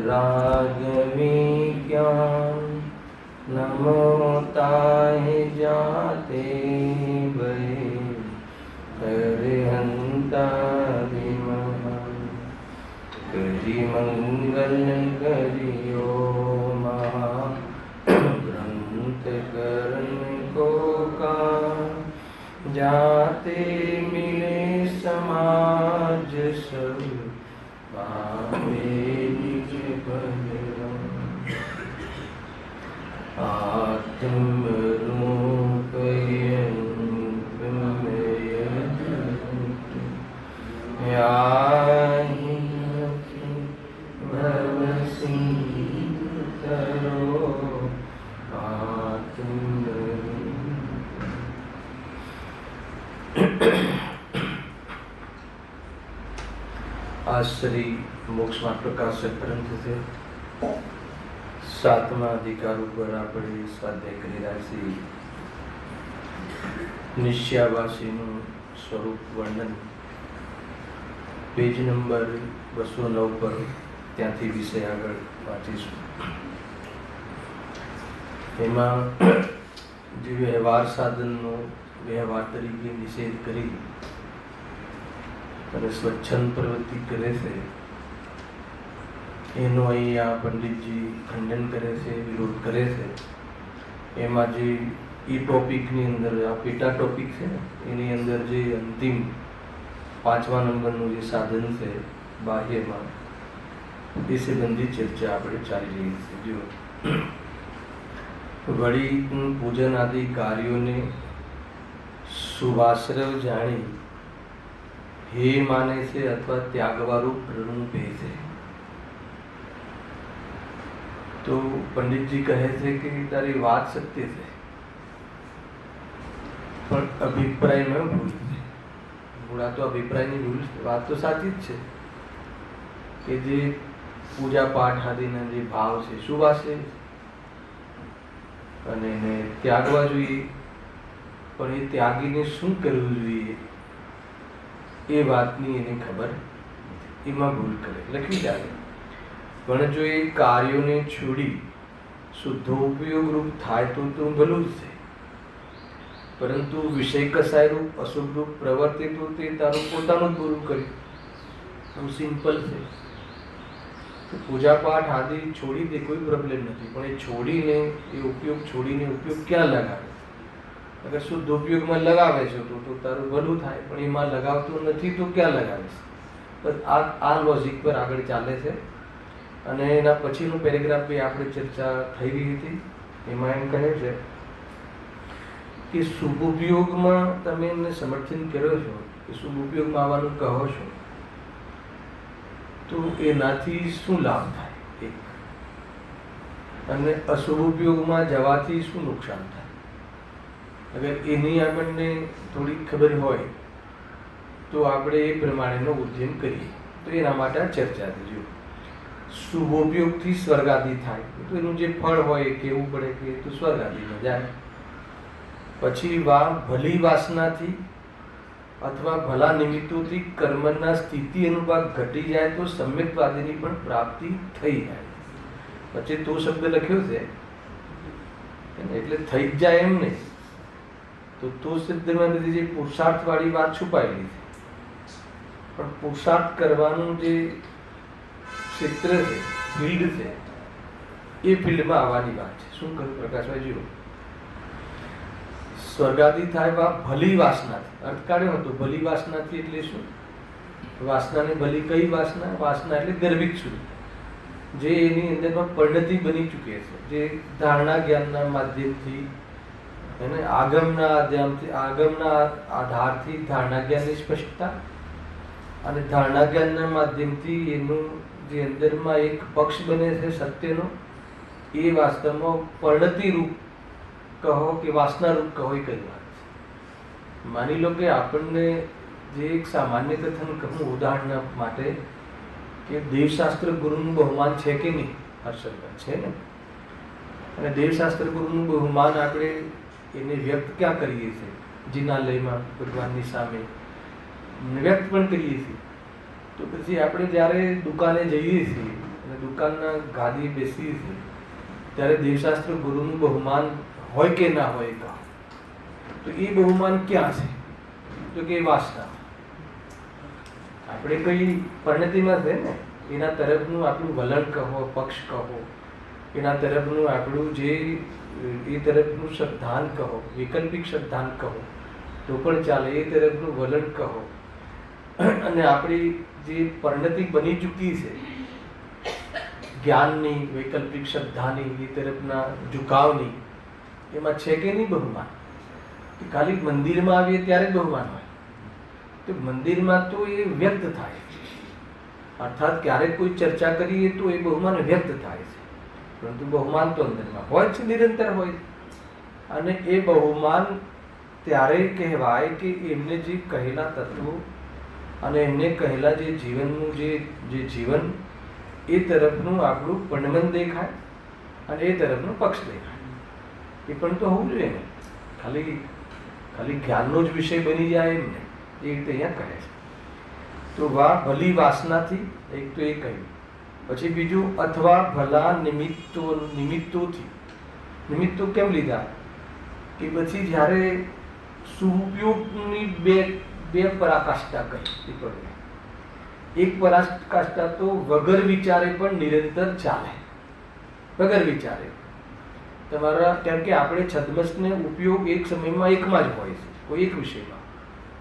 राघवी क्या नमो ताहि जाते भय हरिहंता करि मंगल करियो महा ग्रंथ करने को का जाते मिले समाज सब पावे निज बलराम आत्म रूप याहि भव सिंधरो आत्म आज श्री मोक्ष मार्ग प्रकाशक ग्रंथ से सातमा अधिकार पर આપણે સ્વાધ્યાય કરી રહ્યા છીએ. નિશ્યાવાસીનું સ્વરૂપ વર્ણન પેજ નંબર 209 પર ત્યાંથી વિષય આગળ વાંચીશું. એમાં જે વ્યવહાર સાધનનો વ્યવહાર તરીકે નિષેધ કરી અને સ્વચ્છંદ પ્રવૃત્તિ કરે છે એનો અહીંયા પંડિતજી ખંડન કરે છે, વિરોધ કરે છે. એમાં જે એ ટોપિકની અંદર આ પેટા ટોપિક છે ને એની અંદર જે અંતિમ 5મા નંબરનું જે સાધન છે બાહ્યમાં એ સંબંધી ચર્ચા આપણે ચાલી રહી છે. જો વળી પૂજન આદિ કાર્યોને શુભાશ્રય જાણી હે માને છે અથવા ત્યાગવાળું પ્રરૂપે છે. તો પંડિતજી કહે છે કે તારી વાત સત્ય છે પણ અભિપ્રાયમાં ભૂલ છે. ભૂલા તો અભિપ્રાયની ભૂલ છે, વાત તો સાચી જ છે કે જે પૂજા પાઠ આદિના જે ભાવ છે શુભા છે અને એને ત્યાગવા જોઈએ, પણ એ ત્યાગીને શું કરવું જોઈએ એ વાતની એને ખબર, એમાં ભૂલ કરે. લખી જાય પણ જો એ કાર્યોને છોડી શુદ્ધ ઉપયોગ રૂપ થાય તો ભલું જ છે, પરંતુ વિષય કસાય રૂપ અશુભ રૂપ પ્રવર્તે તો તે તારું પોતાનું જ પૂરું કર્યું. બહુ સિમ્પલ છે. પૂજા પાઠ આદિ છોડી દે કોઈ પ્રોબ્લેમ નથી, પણ એ છોડીને એ ઉપયોગ છોડીને ઉપયોગ ક્યાં લગાવે? અગર શુદ્ધ ઉપયોગમાં લગાવે છે તો તારું ભલું થાય, પણ એમાં લગાવતું નથી તો ક્યાં લગાવે છે? બસ આ લોજિક પર આગળ ચાલે છે. અને એના પછીનું પેરેગ્રાફ બી આપણે ચર્ચા થઈ રહી હતી. એમાં એમ કહે છે કે શુભ ઉપયોગમાં તમે એમને સમર્થન કર્યો છો કે શુભ ઉપયોગમાં આવવાનું કહો છો, તો એનાથી શું લાભ થાય એક, અને અશુભ ઉપયોગમાં જવાથી શું નુકસાન થાય? અગર એની આપણને થોડી ખબર હોય તો આપણે એ પ્રમાણેનો ઉદ્યમ કરીએ. તો એના માટે આ ચર્ચા થઈ. શુભ ઉપયોગથી સ્વર્ગાદી થાય તો એનું જે ફળ હોય એ કહેવું પડે કે તો સ્વર્ગાદીમાં જાય. પછી ભલી વાસનાથી અથવા ભલા નિમિત્તોથી કર્મના સ્થિતિ અનુભાગ ઘટી જાય તો સમ્યક્વાદીની પણ પ્રાપ્તિ થઈ જાય. પછી તો શબ્દ લખ્યો છે એટલે થઈ જ જાય એમ નહીં. તો સિદ્ધમાં જે પુરુષાર્થ વાળી વાત છુપાયેલી છે, પણ પુરુષાર્થ કરવાનું જે ક્ષેત્ર છે, ફિલ્ડ છે, એ ફિલ્ડમાં આવવાની વાત છે. શું કહ્યું પ્રકાશભાઈ? જીરો સ્વર્ગાદી થાય ભલી વાસનાથી. અર્થ કાઢ્યો હતો ભલી વાસનાથી એટલે શું? વાસનાને ભલી કઈ વાસના? વાસના એટલે ગર્ભિત સુધી જે એની અંદરમાં પરિણતિ બની ચૂકે છે, જે ધારણા જ્ઞાનના માધ્યમથી અને આગમના આધારથી ધારણા જ્ઞાનની સ્પષ્ટતા અને ધારણા જ્ઞાનના માધ્યમથી એનું જે અંદરમાં એક પક્ષ બને છે સત્યનો, એ વાસ્તવમાં પરિણતિ રૂપ કહો કે વાસના રૂપ કહો એ કઈ વાત છે. માની લો કે આપણને જે એક સામાન્ય કથન કહું ઉદાહરણ માટે કે દેવશાસ્ત્ર ગુરુનું બહુમાન છે કે નહીં? હર્ષદ છે ને. અને દેવશાસ્ત્ર ગુરુનું બહુમાન આપણે એને વ્યક્ત ક્યાં કરીએ છીએ? જિનાલયમાં ભગવાનની સામે વ્યક્ત પણ કરીએ છીએ. તો પછી આપણે જ્યારે દુકાને જઈએ છીએ અને દુકાનના ગાદી બેસીએ છીએ ત્યારે દેવશાસ્ત્ર ગુરુનું બહુમાન હોય કે ના હોય તો એ બહુમાન ક્યાં છે? તો કે વાસના. આપણે કઈ પરિણતિમાં છે ને એના તરફનું આપણું વલણ કહો, પક્ષ કહો, એના તરફનું આપણું જે એ તરફનું શ્રદ્ધાન કહો, વૈકલ્પિક શ્રદ્ધાન કહો તો પણ ચાલે, એ તરફનું વલણ કહો, અને આપણી જે પરિણતિ બની ચૂકી છે જ્ઞાનની, વૈકલ્પિક શ્રદ્ધાની, એ તરફના ઝુકાવની, એમાં છે કે નહીં બહુમાન? ખાલી મંદિરમાં આવીએ ત્યારે બહુમાન હોય તો મંદિરમાં તો એ વ્યક્ત થાય, અર્થાત ક્યારેક કોઈ ચર્ચા કરીએ તો એ બહુમાન વ્યક્ત થાય છે, પરંતુ બહુમાન તો અંદરમાં હોય છે, નિરંતર હોય છે. અને એ બહુમાન ત્યારે કહેવાય કે એમને જે કહેલા તત્વો અને એમને કહેલા જે જીવનનું જે જીવન એ તરફનું આપણું પરિણમન દેખાય અને એ તરફનો પક્ષ દેખાય. એ પણ તો હોવું જોઈએ ને, ખાલી જ્ઞાનનો જ વિષય બની જાય એમ ને, એ રીતે અહીંયા કહે છે. તો ભલી વાસનાથી એક તો એ કહ્યું. પછી બીજું, અથવા ભલા નિમિત્તોથી. નિમિત્તો કેમ લીધા? કે પછી જ્યારે સુપયોગની બે પરાકાષ્ઠા કહી. એક પરાકાષ્ઠા તો વગર વિચારે પણ નિરંતર ચાલે, વગર વિચારે તમારા, કેમ કે આપણે છદ્મસને ઉપયોગ એક સમયમાં એકમાં જ હોય છે, કોઈ એક વિષયમાં.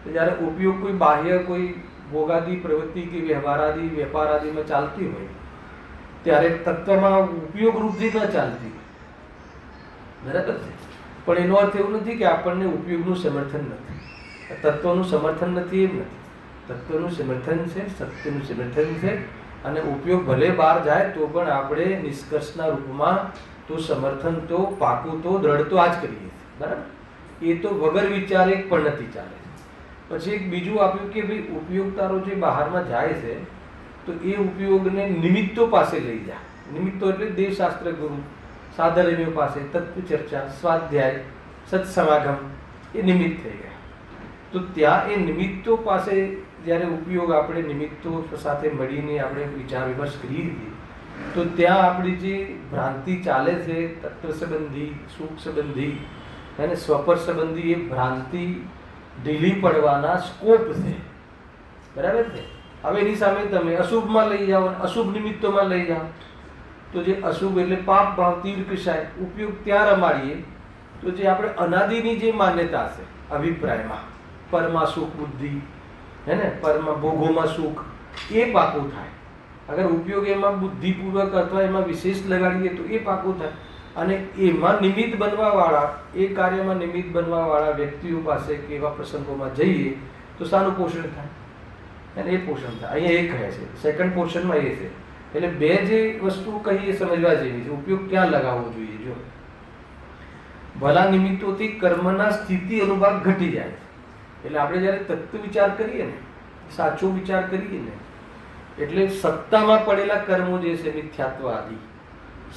તો જ્યારે ઉપયોગ કોઈ બાહ્ય કોઈ ભોગાદી પ્રવૃત્તિ કે વ્યવહારાદી વેપારાદીમાં ચાલતી હોય ત્યારે તત્વમાં ઉપયોગ રૂપથી ન ચાલતી, બરાબર છે. પણ એનો અર્થ એવું નથી કે આપણને ઉપયોગનું સમર્થન નથી, તત્વનું સમર્થન નથી, એમ નથી. તત્વનું સમર્થન છે, સત્યનું સમર્થન છે, અને ઉપયોગ ભલે બહાર જાય તો પણ આપણે નિષ્કર્ષના રૂપમાં તો સમર્થન તો પાકું તો દ્રઢ તો આ જ કરીએ છીએ, બરાબર. એ તો વગર વિચારે પણ નથી ચાલે. પછી એક બીજું આપ્યું કે ભાઈ ઉપયોગ તારો જે બહારમાં જાય છે તો એ ઉપયોગને નિમિત્તો પાસે લઈ જા. નિમિત્તો એટલે દેવશાસ્ત્ર ગુરુ, સાધર્મીઓ પાસે, તત્વ ચર્ચા, સ્વાધ્યાય, સત્સમાગમ, એ નિમિત્ત થઈ ગયા. તો ત્યાં એ નિમિત્તો પાસે જ્યારે ઉપયોગ આપણે નિમિત્તો સાથે મળીને આપણે વિચાર વિમર્શ કરીએ છીએ તો ત્યાં આપણી જે ભ્રાંતિ ચાલે છે તત્વ સંબંધી, સુખ સંબંધી અને સ્વપર સંબંધી, એ ભ્રાંતિ ઢીલી પડવાના સ્કોપ છે, બરાબર છે. હવે એની સામે તમે અશુભમાં લઈ જાઓ, અશુભ નિમિત્તોમાં લઈ જાઓ તો જે અશુભ એટલે પાપ ભાવ તીર્કશાય ઉપયોગ ત્યાં રમાડીએ તો જે આપણે અનાદિની જે માન્યતા છે અભિપ્રાયમાં, પરમાં સુખ બુદ્ધિ હે ને, પરમાં ભોગોમાં સુખ, એ પાકું થાય. અગર ઉપયોગ એમાં બુદ્ધિપૂર્વક અથવા એમાં વિશેષ લગાડીએ તો એ પાકું થાય. અને એમાં નિમિત્ત બનવાવાળા, એ કાર્યમાં નિમિત્ત બનવાવાળા વ્યક્તિઓ પાસે કે એવા પ્રસંગોમાં જઈએ તો સારું પોષણ થાય, અને એ પોષણ થાય. અહીંયા એ કહે છે સેકન્ડ પોર્શનમાં એ છે. એટલે બે જે વસ્તુ કહીએ સમજવા જેવી છે. ઉપયોગ ક્યાં લગાવવો જોઈએ? જો ભલા નિમિત્તોથી કર્મના સ્થિતિ અનુભાગ ઘટી જાય છે. એટલે આપણે જ્યારે તત્વ વિચાર કરીએ ને, સાચો વિચાર કરીએ ને, એટલે સત્તામાં પડેલા કર્મો જે છે મિથ્યાત્વ આદિ,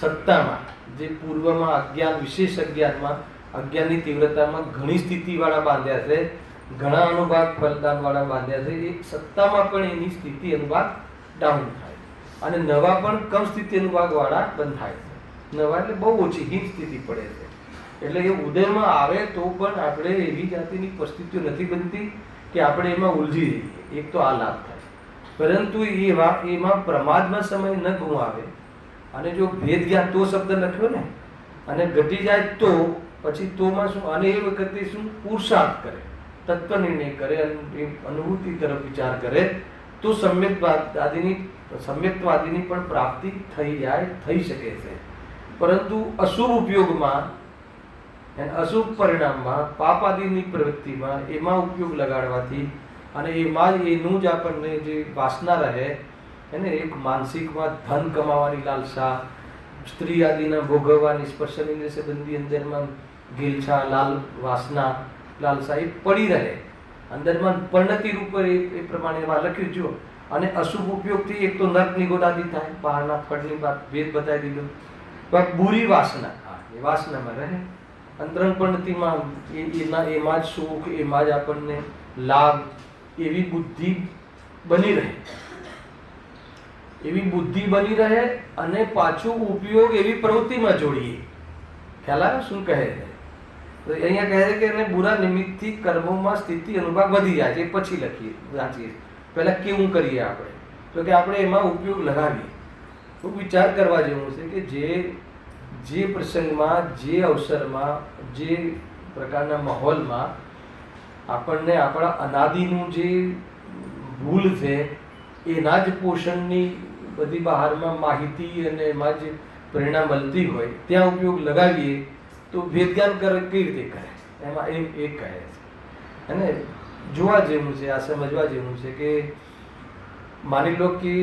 સત્તામાં જે પૂર્વમાં અજ્ઞાન, વિશેષ અજ્ઞાનમાં, અજ્ઞાનની તીવ્રતામાં ઘણી સ્થિતિવાળા બાંધ્યા છે, ઘણા અનુભાગ ફલદાનવાળા બાંધ્યા છે, એ સત્તામાં પણ એની સ્થિતિ અનુભાગ ડાઉન થાય અને નવા પણ કમ સ્થિતિ અનુભાગવાળા બંધ થાય છે. નવા એટલે બહુ ઓછી હીન સ્થિતિ પડે છે. એટલે એ ઉદયમાં આવે તો પણ આપણે એવી જાતિની પરિસ્થિતિઓ નથી બનતી કે આપણે એમાં ઉલઝી રહીએ. એક તો આ લાભ થાય, પરંતુ એમાં પ્રમાદમાં સમય ન ગુમાવે. અને જો ભેદ જ્ઞાન તો શબ્દ લખ્યો ને, અને ઘટી જાય તો પછી તોમાં શું, અને એ વખતે શું પુરુષાર્થ કરે, તત્વ નિર્ણય કરે, અનુભૂતિ તરફ વિચાર કરે તો સમ્યક્તવાદીની પણ પ્રાપ્તિ થઈ શકે છે. પરંતુ અશુભ ઉપયોગમાં અને અશુભ પરિણામમાં, પાપ આદિની પ્રવૃત્તિમાં એમાં ઉપયોગ લગાડવાથી અને એમાં જ એનું જ આપણને જે વાસના રહે એને, એક માનસિકમાં ધન કમાવાની લાલસા, સ્ત્રી આદિના ભોગવવાની સ્પર્શની સંબંધી અંદરમાં ગીલછા, વાસના, લાલસા એ પડી રહે અંદરમાં, પરિણતિ રૂપ એ પ્રમાણે એમાં લખ્યું જો. અને અશુભ ઉપયોગથી એક તો નર્ક નિગોડાદી થાય, બહારના ફળની વાત ભેદ બતાવી દીધો. બુરી વાસના, એ વાસનામાં રહે, અંતરંગ પરિણતિમાં એમાં જ સુખ, એમાં જ આપણને લાભ, એવી બુદ્ધિ બની રહે અને પાછું ઉપયોગ એવી પ્રવૃત્તિમાં જોડીએ. ખ્યાલ આવે શું કહે છે? તો અહીંયા કહે છે કે એને બુરા નિમિત્તથી કર્મોમાં સ્થિતિ અનુભાગ વધી જાય છે. પછી લખીએ વાંચીએ. પહેલાં કેવું કરીએ આપણે? તો કે આપણે એમાં ઉપયોગ લગાવીએ. ખૂબ વિચાર કરવા જેવું છે કે જે પ્રસંગમાં, જે અવસરમાં, જે પ્રકારના માહોલમાં આપણને આપણા અનાદિનું જે ભૂલ છે એના જ પોષણની બધી બહારમાં માહિતી અને એમાં જે પ્રેરણા મળતી હોય ત્યાં ઉપયોગ લગાવીએ તો ભેદજ્ઞાન કેવી રીતે કરે? એમાં એ કહે છે. અને જોવા જેવું છે, આ સમજવા જેવું છે કે માની લો કે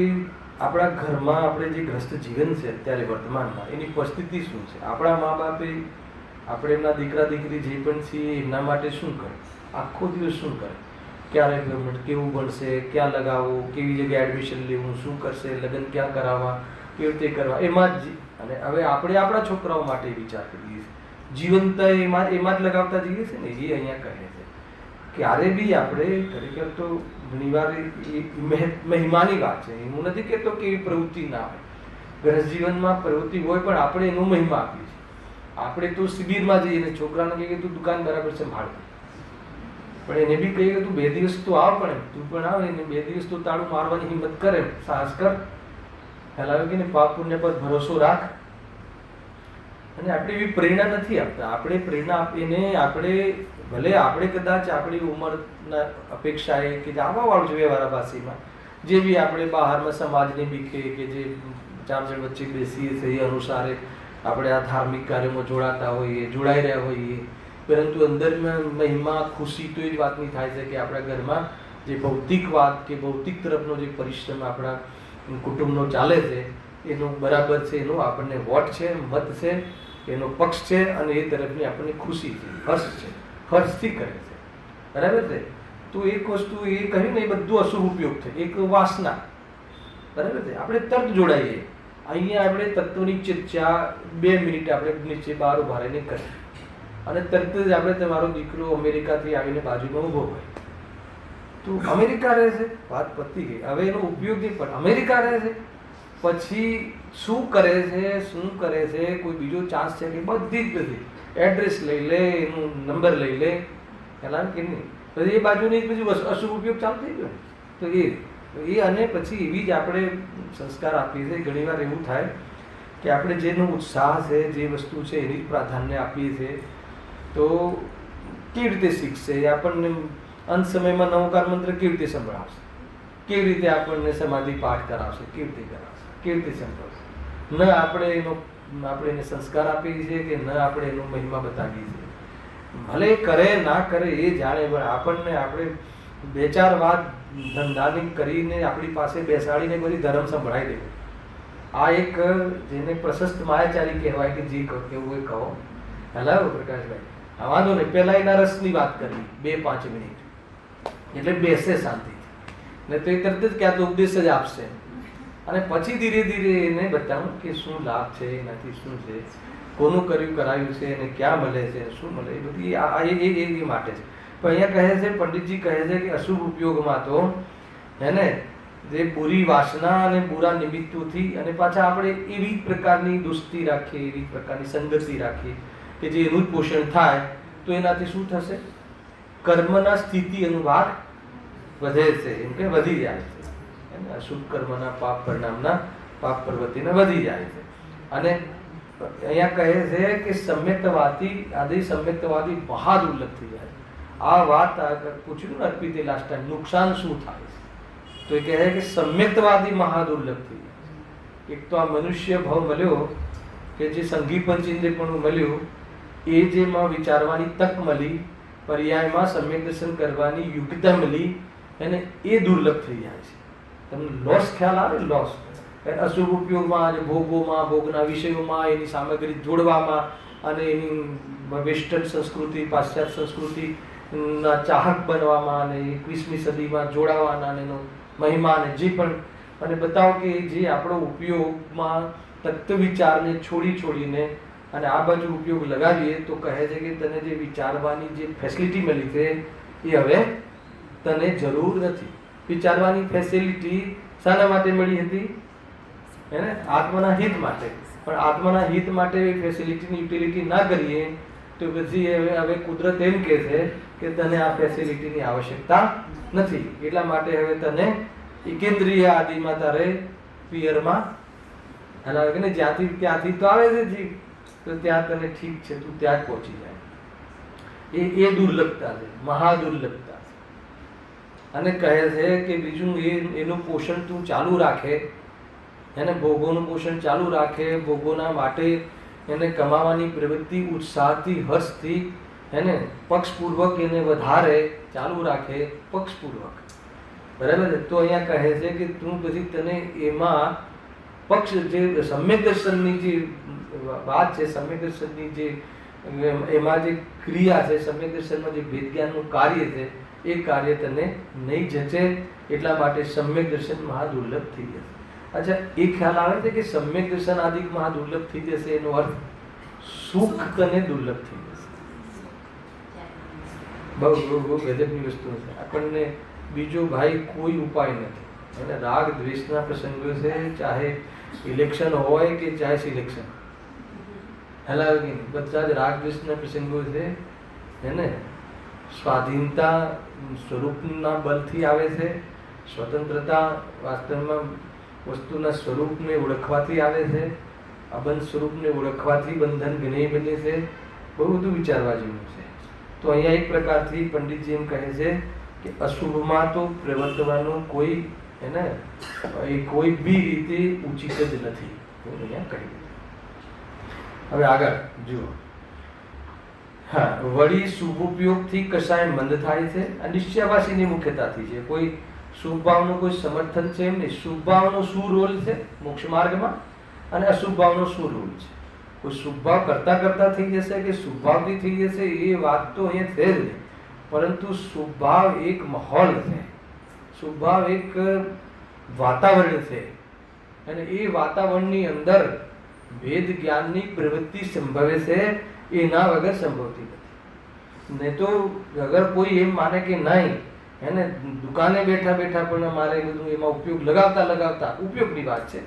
આપણા ઘરમાં આપણે જે ગ્રસ્ત જીવન છે અત્યારે વર્તમાનમાં, એની પરિસ્થિતિ શું છે? આપણા મા બાપે આપણે એમના દીકરા દીકરી જે પણ છીએ એમના માટે શું કરે? આખો દિવસ શું કરે? ક્યારે ગવર્મેન્ટ કેવું ભણશે, ક્યાં લગાવવું, કેવી જગ્યાએ એડમિશન લેવું, શું કરશે, લગ્ન ક્યાં કરાવવા, કેવી રીતે કરવા, એમાં જ. અને હવે આપણે આપણા છોકરાઓ માટે વિચાર કરીએ છીએ, જીવનતા એમાં જ લગાવતા જઈએ છીએ ને. એ અહીંયા કહે છે ક્યારે બી આપણે ખરેખર તો ઘણીવાર મહિમાની વાત છે. હું નથી કહેતો કે એવી પ્રવૃત્તિ ના હોય, ગ્રહ જીવનમાં પ્રવૃત્તિ હોય પણ આપણે એનો મહિમા આપીએ છીએ. આપણે તો શિબિરમાં જઈએ ને છોકરાને કહીએ તું દુકાન બરાબર સંભાળ, પણ એને બી કહીએ કે તું 2 દિવસ તો આવ, પણ તું પણ આવે ને 2 દિવસ તો તાળું મારવાની હિંમત કરે, સાહસ કર. ખ્યાલ આવે કે ને? પાપ પુણ્ય પર ભરોસો રાખ. અને આપણે એવી પ્રેરણા નથી આપતા. આપણે પ્રેરણા આપીને આપણે ભલે આપણે કદાચ આપણી ઉંમરના અપેક્ષાએ કે આવવા વાળું જોઈએ વારાફરતીમાં જે બી આપણે બહારમાં સમાજની બીકે કે જે 4 જણ વચ્ચે બેસીએ છીએ એ અનુસારે આપણે આ ધાર્મિક કાર્યોમાં જોડાઈ રહ્યા હોઈએ, પરંતુ અંદરમાં મહિમા ખુશી તો એ જ વાતની થાય છે કે આપણા ઘરમાં જે ભૌતિક વાત કે ભૌતિક તરફનો જે પરિશ્રમ આપણા કુટુંબનો ચાલે છે એનું બરાબર છે, એનો આપણને વોટ છે, મત છે, એનો પક્ષ છે અને એ તરફની આપણને ખુશી છે, હર્ષ છે, હર્ષથી કરે છે. બરાબર છે? તો એક વસ્તુ એ કહ્યું ને, એ બધું અશુભ ઉપયોગ છે. એક વાસના. બરાબર છે? આપણે તર્ક જોડાઈએ. અહીંયા આપણે તત્વની ચર્ચા 2 મિનિટ આપણે નીચે બહાર ઉભા રહીને કરીએ અને તરત જ આપણે તમારો દીકરો અમેરિકાથી આવીને બાજુમાં ઊભો હોય તો અમેરિકા રહે છે, વાત પતી ગઈ. હવે એનો ઉપયોગ નહીં, પણ અમેરિકા રહે છે પછી શું કરે છે, કોઈ બીજો ચાન્સ છે કે? બધી એડ્રેસ લઈ લે, એનું નંબર લઈ લે, ખ્યાલ કે નહીં? પછી એ બાજુની પછી અશુભ ઉપયોગ ચાલુ થઈ ગયો. તો એ અને પછી એવી જ આપણે સંસ્કાર આપીએ છીએ. ઘણીવાર એવું થાય કે આપણે જેનો ઉત્સાહ છે, જે વસ્તુ છે એની પ્રાધાન્ય આપીએ છીએ તો કેવી રીતે શીખશે? આપણને અંત સમયમાં નવકાર મંત્ર કેવી રીતે સંભળાવશે? કેવી રીતે આપણને સમાધિ પાઠ કરાવશે? કેવી રીતે કરાવશે? કેવી રીતે સંભળાવશે? ન આપણે એને સંસ્કાર આપીએ છીએ કે ન આપણે એનો મહિમા બતાવીએ છીએ. ભલે કરે ના કરે એ જાણે, પણ આપણે 2-4 વાત ધંધાની કરીને આપણી પાસે બેસાડીને બધી ધર્મ સંભળાવી દેવું. આ એક જેને પ્રશસ્ત માયાચારી કહેવાય કે જે કેવું એ કહો. હલાવો પ્રકાશભાઈ, વાંધો નહીં. પહેલા એના રસની વાત કરવી 2-5 મિનિટ, એટલે બેસે શાંતિથી, ને તો એ તરત જ ક્યાં તો ઉપદેશ જ આપશે અને પછી ધીરે ધીરે એને બતાવું કે શું લાભ છે, એનાથી શું છે, કોનું કરાવ્યું છે અને ક્યાં મળે છે, શું મળે, એ બધી એ માટે છે. પણ અહીંયા કહે છે, પંડિતજી કહે છે કે અશુભ ઉપયોગમાં તો હે જે બુરી વાસના અને બુરા નિમિત્તોથી અને પાછા આપણે એવી પ્રકારની દોસ્તી રાખીએ, એવી પ્રકારની સંગતિ રાખીએ કે જે એનું જ પોષણ થાય તો એનાથી શું થશે? કર્મના સ્થિતિ અનુભાગ વધે છે, એમ કે વધી જાય છે. અશુભ કર્મના પાપ પરિણામના પાપ પ્રવૃત્તિને વધી જાય છે. અને અહીંયા કહે છે કે સમ્યક્તવાદી મહાદુર્લભ થઈ જાય. આ વાત પૂછ્યું ને અર્પિતે લાસ્ટ ટાઈમ, નુકસાન શું થાય છે? તો એ કહે છે કે સમ્યક્તવાદી મહાદુર્લભ થઈ જાય. એક તો આ મનુષ્ય ભાવ મળ્યો કે જે સંઘી પંચેન્દ્રિય પણ મળ્યું, એ જેમાં વિચારવાની તક મળી, પર્યાયમાં સમ્યક દર્શન કરવાની યોગ્યતા મળી, અને એ દુર્લભ થઈ જાય છે. તમને લોસ ખ્યાલ આવે? લોસ અશુભ ઉપયોગમાં અને ભોગના વિષયોમાં, એની સામગ્રી જોડવામાં અને એની વેસ્ટર્ન સંસ્કૃતિ, પાશ્ચાત્ય સંસ્કૃતિના ચાહક બનવામાં અને 21મી સદીમાં જોડાવાના એનો મહિમા અને જે પણ, અને બતાવો કે જે આપણો ઉપયોગમાં તત્વ વિચારને છોડીને અને આ બાજુ ઉપયોગ લગાવીએ તો કહે છે કે તને જે વિચારવાની જે ફેસિલિટી મળી છે એ હવે તને જરૂર નથી. વિચારવાની ફેસિલિટી શાના માટે મળી હતી? એને આત્માના હિત માટે. પણ આત્માના હિત માટે એ ફેસિલિટીની યુટિલિટી ના કરીએ તો પછી હવે કુદરત એમ કહે છે કે તને આ ફેસિલિટીની આવશ્યકતા નથી, એટલા માટે હવે તને એકેન્દ્રિય આદિમાં તારે પિયરમાં હલાવે કે જ્યાંથી ત્યાંથી તો આવે છે જીવ, તો ત્યાં તને ઠીક છે, તું ત્યાં જ પહોંચી જાય. એ દુર્લભતા છે, મહાદુર્લભતા છે. અને કહે છે કે બીજું એનું પોષણ તું ચાલુ રાખે, એને ભોગોનું પોષણ ચાલુ રાખે, ભોગોના માટે એને કમાવાની પ્રવૃત્તિ ઉત્સાહથી હર્ષથી એને પક્ષપૂર્વક એને વધારે ચાલુ રાખે, પક્ષપૂર્વક. બરાબર છે? તો અહીંયા કહે છે કે તું પછી તને એમાં પક્ષ જે સમ્યક દર્શનની જે વાત છે, સમ્યક દર્શનની જે એમાં જે ક્રિયા છે, સમ્યક દર્શનમાં જે ભેદ જ્ઞાનનું કાર્ય છે, એ કાર્ય તને નહીં જચે, એટલા માટે સમ્યક દર્શન મહાદુર્લભ થઈ જશે. અચ્છા, એ ખ્યાલ આવે છે કે સમ્યક દર્શન આદિ મહાદુર્લભ થઈ જશે, એનો અર્થ સુખ તને દુર્લભ થઈ જશે. બહુ ગજબની વસ્તુ છે. આપણને બીજો ભાઈ કોઈ ઉપાય નથી. અને રાગ દ્વેષના પ્રસંગો છે, ચાહે ઇલેક્શન હોય કે ચાહે સિલેક્શન, હેલા બધા જ રાગ દ્વેષના પ્રસંગો છે. એને સ્વાધીનતા સ્વરૂપના બલથી આવે છે, સ્વતંત્રતા વાસ્તવમાં વસ્તુના સ્વરૂપને ઓળખવાથી આવે છે, અબંધ સ્વરૂપને ઓળખવાથી બંધન જ્ઞેય બને છે. બહુ બધું વિચારવા જેવું છે. તો અહીંયા એક પ્રકારથી પંડિતજી એમ કહે છે કે અશુભમાં તો પ્રવર્તવાનું કોઈ એને એ કોઈ બી રીતે ઉચિત જ નથી. અહીંયા કહી. હવે આગળ જુઓ. હા, વળી શુભ ઉપયોગથી કશાય મંદ થાય છે. આ નિશ્ચયવાસીની મુખ્યતાથી છે. કોઈ શુભ ભાવનું કોઈ સમર્થન છે એમ નહીં. શુભ ભાવનો શું રોલ છે મોક્ષ માર્ગમાં, અને અશુભ ભાવનો શું રોલ છે? કોઈ શુભ ભાવ કરતા કરતા થઈ જશે કે શુભ ભાવથી થઈ જશે એ વાત તો અહીંયા છે જ નહીં. પરંતુ શુભ ભાવ એક માહોલ છે, શુભ ભાવ એક વાતાવરણ છે, અને એ વાતાવરણની અંદર ભેદ જ્ઞાનની પ્રવૃત્તિ સંભવે છે. એના વગર સંભવતી નથી. નહીં તો અગર કોઈ એમ માને કે નહીં, એને દુકાને બેઠા બેઠા પણ મારે બધું એમાં ઉપયોગ લગાવતા ઉપયોગની વાત છે,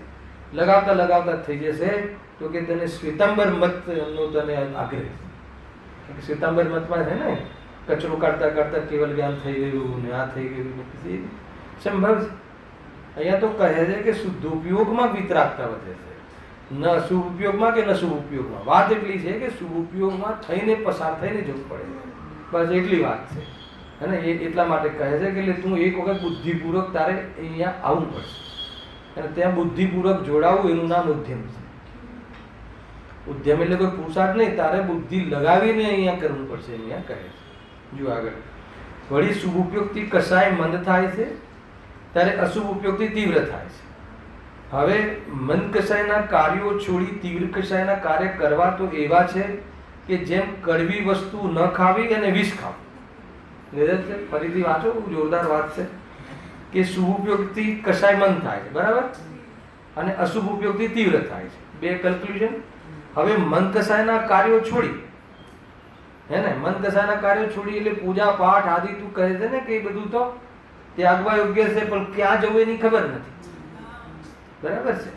લગાવતા થઈ જશે, તો કે તને શ્વેતાંબર મતનો તને આગ્રહ. શ્વેતાંબર મતમાં છે ને કચરો કાઢતા કેવલ જ્ઞાન થઈ ગયું ને આ થઈ ગયું, સંભવ છે. અહીંયા તો કહે છે કે શુદ્ધ ઉપયોગમાં વિતરાગતા વધે છે, ન શુભ ઉપયોગમાં કે ન શુભ ઉપયોગમાં. વાત એટલી છે કે શુભ ઉપયોગમાં થઈને પસાર થઈને જવું પડે, બસ એટલી વાત છે. અને એટલા માટે કહે છે કે એટલે તું એક વખત બુદ્ધિપૂર્વક તારે અહીંયા આવવું પડશે, અને ત્યાં બુદ્ધિપૂર્વક જોડાવું એનું નામ ઉદ્યમ છે. ઉદ્યમ એટલે કોઈ પુરુષાર્થ નહીં, તારે બુદ્ધિ લગાવીને અહીંયા કરવું પડશે, અહીંયા કહે છે. જો આગળ. વળી શુભ ઉપયોગથી કશાય મંદ થાય છે, ત્યારે અશુભ ઉપયોગથી તીવ્ર થાય છે. હવે મંદ કશાયના કાર્યો છોડી તીવ્ર કશાયના કાર્ય કરવા તો એવા છે કે જેમ કડવી વસ્તુ ન ખાવી અને વિષ ખાવું. ફરીથી વાંચો, જોરદાર વાત છે કે શુભ ઉપયોગથી કશાય મંદ થાય છે, બરાબર, અને અશુભ ઉપયોગથી તીવ્ર થાય છે. બે કન્ક્લુઝન. હવે મન કશાયના કાર્યો છોડી, હે ને, મન કશાયના કાર્યો છોડી એટલે પૂજા પાઠ આદિ તું કહે છે ને કે એ બધું તો ત્યાગવા યોગ્ય છે, પણ ક્યાં જવું એની ખબર નથી, બરાબર છે.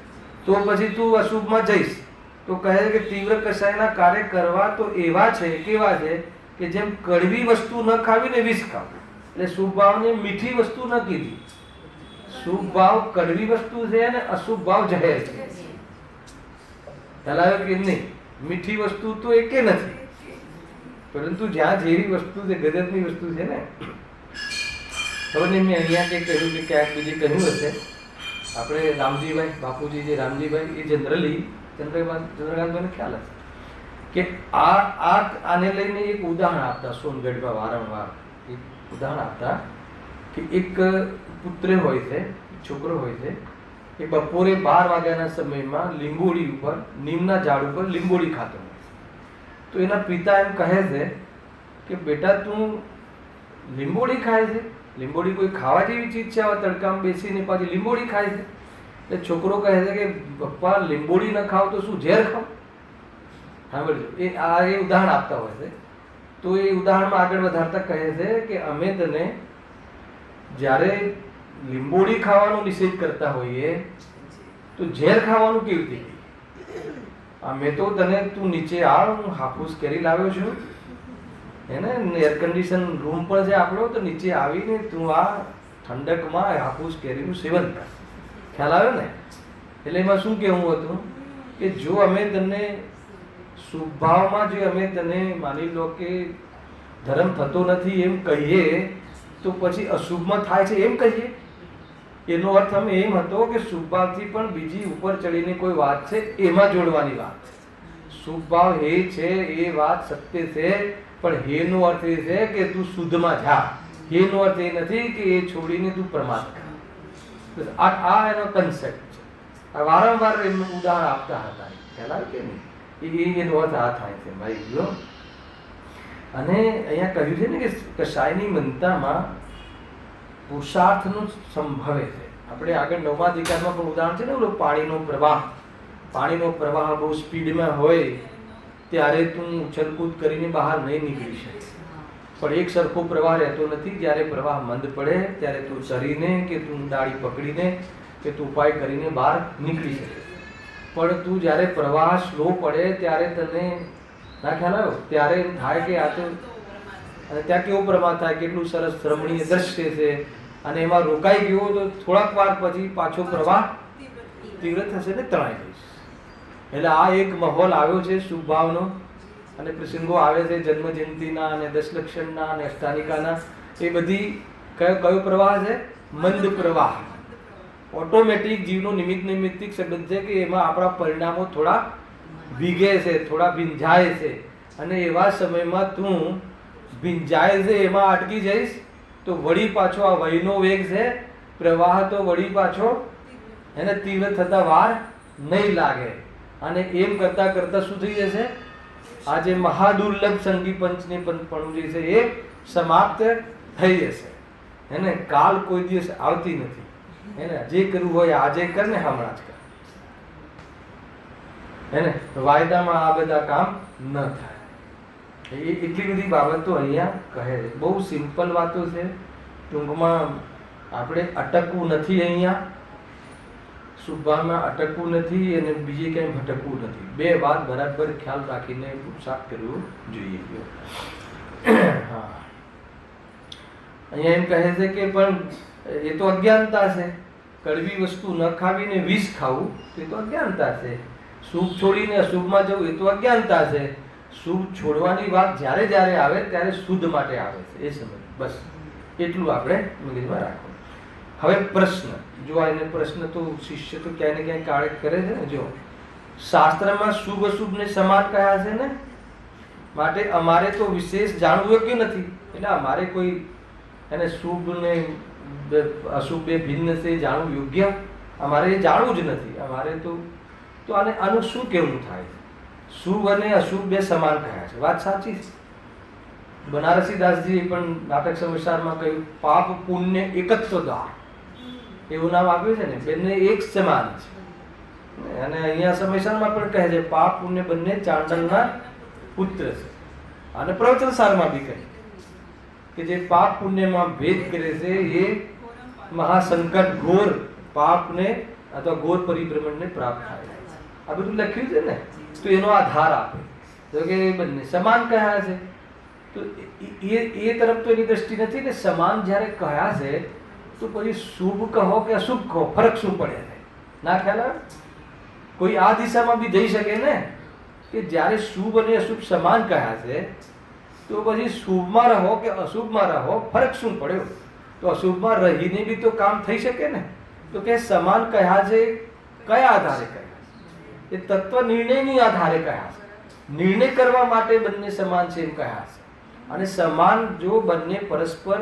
તો પછી તું અશુભમાં જઈશ તો કહે કે તીવ્ર કશાયના કાર્ય કરવા તો એવા છે, કેવા છે કે જેમ કડવી વસ્તુ ન ખાવી ને વિષ ખાવું. એટલે શુભ ભાવને મીઠી વસ્તુ ન કીધી. શુભ ભાવ કડવી વસ્તુ છે અને અશુભ ભાવ જહેર છે. ચલાવે કે નહીં, મીઠી વસ્તુ તો એકે નથી, પરંતુ જ્યાં જેવી વસ્તુ છે, ગજબની વસ્તુ છે ને. ખબર નહીં, મેં અહીંયા કંઈક કહ્યું કે ક્યાંક બીજી કહ્યું હશે. આપણે રામજીભાઈ બાપુજી જે રામજીભાઈ એ જનરલી ચંદ્રકાંતભાઈને ખ્યાલ હશે કે આને લઈને એક ઉદાહરણ આપતા, સોનગઢમાં વારંવાર એક ઉદાહરણ આપતા કે એક પુત્ર હોય છે, છોકરો હોય છે, એ બપોરે 12 વાગ્યાના સમયમાં લીંબોડી ઉપર, નીમના ઝાડ ઉપર લીંબોડી ખાતો હોય છે. તો એના પિતા એમ કહે છે કે બેટા તું લીંબોડી ખાય છે, લીંબોડી કોઈ ખાવા જેવી ચીજ છે? આવા તડકામાં બેસીને પાછી લીંબોડી ખાય છે. એટલે છોકરો કહે છે કે પપ્પા લીંબોડી ન ખાવ તો શું ઝેર ખાવ? સાંભળજો, એ ઉદાહરણ આપતા હોય છે. તો એ ઉદાહરણમાં આગળ વધારતા કહે છે કે અમે તને જ્યારે લીંબોડી ખાવાનો નિષેધ કરતા હોઈએ તો ઝેર ખાવાનું કેવી રીતે? મેં તો તને તું નીચે આવ, હું હાફૂસ કેરી લાવ્યો છું, એને એર કન્ડિશન રૂમ પર છે આપણો, તો નીચે આવીને તું આ ઠંડકમાં હાફૂસ કેરીનું સેવન કર. ખ્યાલ આવ્યો ને? એટલે એમાં શું કહેવું હતું કે જો અમે તને શુભ ભાવમાં, જો અમે તને માની લો કે ધર્મ થતો નથી એમ કહીએ તો પછી અશુભમાં થાય છે એમ કહીએ. એનો અર્થ અમે એમ હતો કે શુભ ભાવથી પણ બીજી ઉપર ચડીને કોઈ વાત છે એમાં જોડવાની વાત. શુભ ભાવ હે છે એ વાત સત્ય છે, પણ હેનો અર્થ એ છે કે તું શુદ્ધમાં જા. હેનો અર્થ એ નથી કે એ છોડીને તું પ્રમાદ કર. આ એનો કન્સેપ્ટ છે. વારંવાર એમનું ઉદાહરણ આપતા હતા. ખ્યાલ આવે કે નહીં? એનો અર્થ આ થાય છે ભાઈ જો. અને અહીંયા કહ્યું છે ને કે કસાયની મનતામાં પુરુષાર્થનું સંભવે છે. આપણે આગળ 9મા અધિકારમાં પણ ઉદાહરણ છે ને, ઓલો પાણીનો પ્રવાહ. પાણીનો પ્રવાહ બહુ સ્પીડમાં હોય ત્યારે તું ઉછલકૂદ કરીને બહાર નહીં નીકળી શકે, પણ એક સરખો પ્રવાહ રહેતો નથી. જ્યારે પ્રવાહ મંદ પડે ત્યારે તું ચરીને કે તું ડાળી પકડીને કે તું ઉપાય કરીને બહાર નીકળી શકે. પણ તું જ્યારે પ્રવાહ સ્લો પડે ત્યારે તને ના ખ્યાલ આવ્યો? ત્યારે એમ થાય કે આ તો, અને ત્યાં કેવો પ્રમાદ થાય, કેટલું સરસ રમણીય દ્રશ્ય છે, અને એમાં રોકાઈ ગયો તો થોડાક વાર પછી પાછો પ્રવાહ તીવ્ર થશે ને તણાઈ જઈશ. એટલે આ એક માહોલ આવ્યો છે શુભ ભાવનો, અને પ્રસંગો આવે છે જન્મ જયંતિના અને દશલક્ષણના અને અષ્ટાનિકાના. એ બધી કયો પ્રવાહ છે? મંદ પ્રવાહ. ઓટોમેટિક જીવનો નિમિત્તિક સંબંધ છે કે એમાં આપણા પરિણામો થોડા ભીગે છે, થોડા ભીંજાય છે, અને એવા સમયમાં તું ભીંજાય છે એમાં અટકી જઈશ તો વળી પાછો આ વહીનો વેગ છે, પ્રવાહ તો વળી પાછો એને તીવ્ર થતા વાર નહીં લાગે. અને એમ કરતા કરતા શું થઈ જશે? આ જે મહાદુર્લભ સંગી પંચની પણ જે છે એ સમાપ્ત થઈ જશે. એને કાલ કોઈ દિવસ આવતી નથી. એને જે કરવું હોય આજે કર ને, હમણાં જ કર. એને વાયદામાં આ બધા કામ ન થાય. એટલી બધી બાબતો અહીંયા કહે છે. બહુ સિમ્પલ વાતો છે. ટૂંકમાં આપણે અટકવું નથી અહીંયા, શુભમાં અટકવું નથી અને બીજે ક્યાંય ભટકવું નથી. બે વાત બરાબર ખ્યાલ રાખીને પુરુષાર્થ કરવું જોઈએ. હા, અહીંયા એમ કહે છે કે પણ એ તો અજ્ઞાનતા છે. કડવી વસ્તુ ન ખાવીને વિષ ખાવું એ તો અજ્ઞાનતા છે. શુભ છોડીને અશુભમાં જવું એ તો અજ્ઞાનતા છે. શુભ છોડવાની વાત જ્યારે જ્યારે આવે ત્યારે શુદ્ધ માટે આવે છે, એ સમજ. બસ એટલું આપણે મગજમાં રાખવું. હવે પ્રશ્ન જો, એને પ્રશ્ન તો શિષ્ય તો ક્યાંય ને ક્યાંય કાળે કરે છે ને. જો શાસ્ત્રમાં શુભ અશુભને સમાન કહ્યા છે ને, માટે અમારે તો વિશેષ જાણવું યોગ્ય નથી. એટલે અમારે કોઈ એને શુભ ને અશુભ બે ભિન્ન છે જાણવું યોગ્ય અમારે જાણવું જ નથી. અમારે તો આનું શું કેવું થાય છે? શુભ અને અશુભ બે સમાન કહ્યા છે, વાત સાચી છે. બનારસી દાસજીએ પણ નાટક સંસારમાં કહ્યું પાપ પુણ્ય એકત્વ દ્વાર, એવું નામ આપ્યું છે ને. બંને એક સમાન છે. અને અહીંયા સંસારમાં પણ કહે છે પાપ પુણ્ય બંને ચાંડલના પુત્ર છે. અને પ્રવચન સારમાં બી કહે કે જે પાપ પુણ્યમાં ભેદ કરે છે એ મહાસંકટ ઘોર પાપને અથવા ઘોર પરિભ્રમણને પ્રાપ્ત થાય. આ બધું લખ્યું છે ને, તો એનો આધાર આપે તો કે બંને સમાન કહ્યા છે. તો એ તરફ તો એની દ્રષ્ટિ નથી ને. સમાન જ્યારે કહ્યા છે તો પછી શુભ કહો કે અશુભ કહો, ફરક શું પડે છે? ના ખ્યાલ આવે? કોઈ આ દિશામાં બી જઈ શકે ને કે જ્યારે શુભ અને અશુભ સમાન કહ્યા છે તો પછી શુભમાં રહો કે અશુભમાં રહો, ફરક શું પડ્યો? તો અશુભમાં રહીને બી તો કામ થઈ શકે ને. તો કે સમાન કહ્યા છે, કયા આધારે કહ્યા? એ તત્વ નિર્ણયની આધારે કહ્યા છે. નિર્ણય કરવા માટે બંને સમાન છે એમ કહ્યા છે. અને સમાન જો બંને પરસ્પર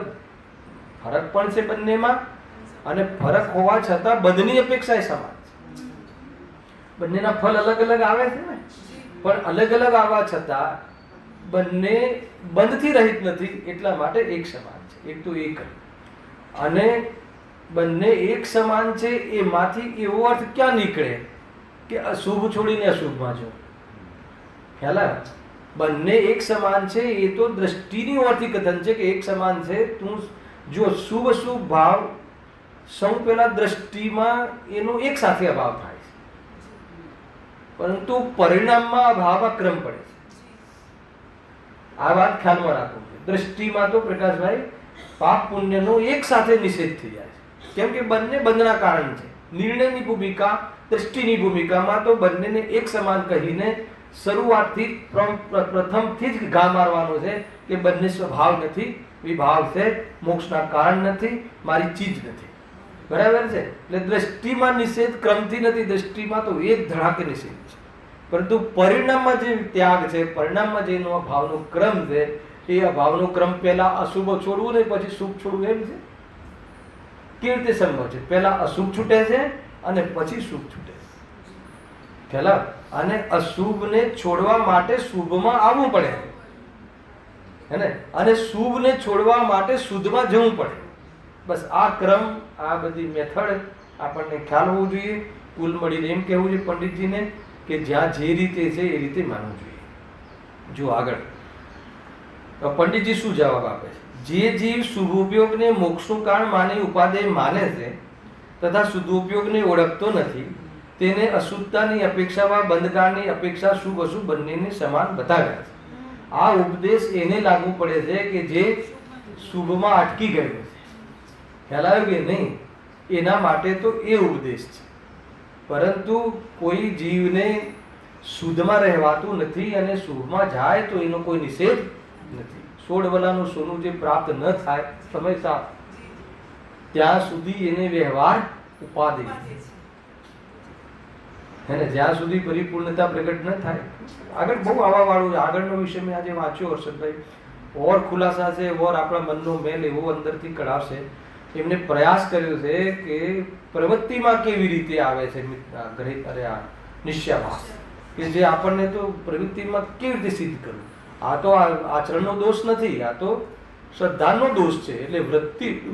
ફરક પણ છે બંનેમાં, અને ફરક હોવા છતાં બંનેની અપેક્ષા સમાન છે. બંનેના ફળ અલગ અલગ આવે છે ને, પણ અલગ અલગ આવવા છતાં બંને બંધથી રહિત નથી, એટલા માટે એક સમાન છે. એક તો એક. અને બંને એક સમાન છે એમાંથી એવો અર્થ ક્યાં નીકળે કે અશુભ છોડીને અશુભમાં જો? ખ્યાલ આવે? બંને એક સમાન છે એ તો દ્રષ્ટિની ઓરથી કથન છે કે એક સમાન છે. તું જો શુભ અશુભ ભાવ સૌ પહેલા દ્રષ્ટિમાં એનો એક સાથે અભાવ થાય છે, પરંતુ પરિણામમાં અભાવમાં ક્રમ પડે છે. આ વાત ખ્યાલમાં રાખવું છે. દ્રષ્ટિમાં તો પ્રકાશભાઈ પાપ પુણ્યનો એક સાથે નિષેધ થઈ જાય છે, કેમ કે બંને બંધના કારણ છે. નિર્ણયની ભૂમિકા, દ્રષ્ટિની ભૂમિકામાં તો બંનેને એક સમાન કહીને શરૂઆતથી પ્રથમથી જ ઘા મારવાનો છે કે બંને સ્વભાવ નથી, વિભાવ છે, મોક્ષના કારણ નથી, મારી ચીજ નથી. બરાબર છે? એટલે દ્રષ્ટિમાં નિષેધ ક્રમથી નથી, દ્રષ્ટિમાં તો એક ધડાકે નિષેધ છે, પરંતુ પરિણામમાં જે ત્યાગ છે, પરિણામમાં જેનો ભાવનો ક્રમ છે, એ અભાવનો ક્રમ પહેલા અશુભ છોડવું ને પછી શુભ છોડવું, એમ છે. કેવી રીતે સંભવ છે? પહેલા અશુભ છૂટે છે અને પછી શુભ છૂટે છે. પહેલા અને અશુભને છોડવા માટે શુભમાં આવવું પડે, હે ને? અને શુભને છોડવા માટે શુદ્ધમાં જવું પડે. બસ આ ક્રમ, આ બધી મેથડ આપણને ખ્યાલ હોવું જોઈએ. કુલ મળીને એમ કહેવું છે પંડિતજીને કે જ્યાં જે રીતે છે એ રીતે માનવું જોઈએ. જો આગળ પંડિતજી શું જવાબ આપે છે? જે જીવ શુભોપયોગને મોક્ષનું કારણ માની ઉપાદેય માને છે તથા શુદ્ધોપયોગને ઓળખતો નથી, તેને અશુદ્ધતાની અપેક્ષામાં બંધકારની અપેક્ષા શુભ અશુભ બંનેને સમાન બતાવ્યા છે. આ ઉપદેશ એને લાગુ પડે છે કે જે શુભમાં અટકી ગયો છે. ખ્યાલ આવ્યો કે નહીં? એના માટે તો એ ઉપદેશ છે. પરંતુ કોઈ જીવને શુદ્ધમાં રહેવાતું નથી અને શુભમાં જાય તો એનો કોઈ નિષેધ નથી. 16 વલાનું સોનું જે પ્રાપ્ત ન થાય સમયસર, ત્યાં સુધી એને વ્યવહાર ઉપાધિ, હે, જ્યાં સુધી પરિપૂર્ણતા પ્રગટ ન થાય. આગળ બહુ આવા વાળું આગળનો વિષય મેં આજે વાંચ્યો હર્ષદભાઈ, ઓર ખુલાસા છે, ઓર આપણા મનનો મેલ એવો અંદરથી કઢાવશે. એમને પ્રયાસ કર્યો છે કે પ્રવૃત્તિમાં કેવી રીતે આવે છે નિશ્ચયાભાસ, કે જે આપણને તો પ્રવૃત્તિમાં કેવી રીતે સિદ્ધ કરવું. આ તો આચરણનો દોષ નથી, આ તો શ્રદ્ધાનો દોષ છે. એટલે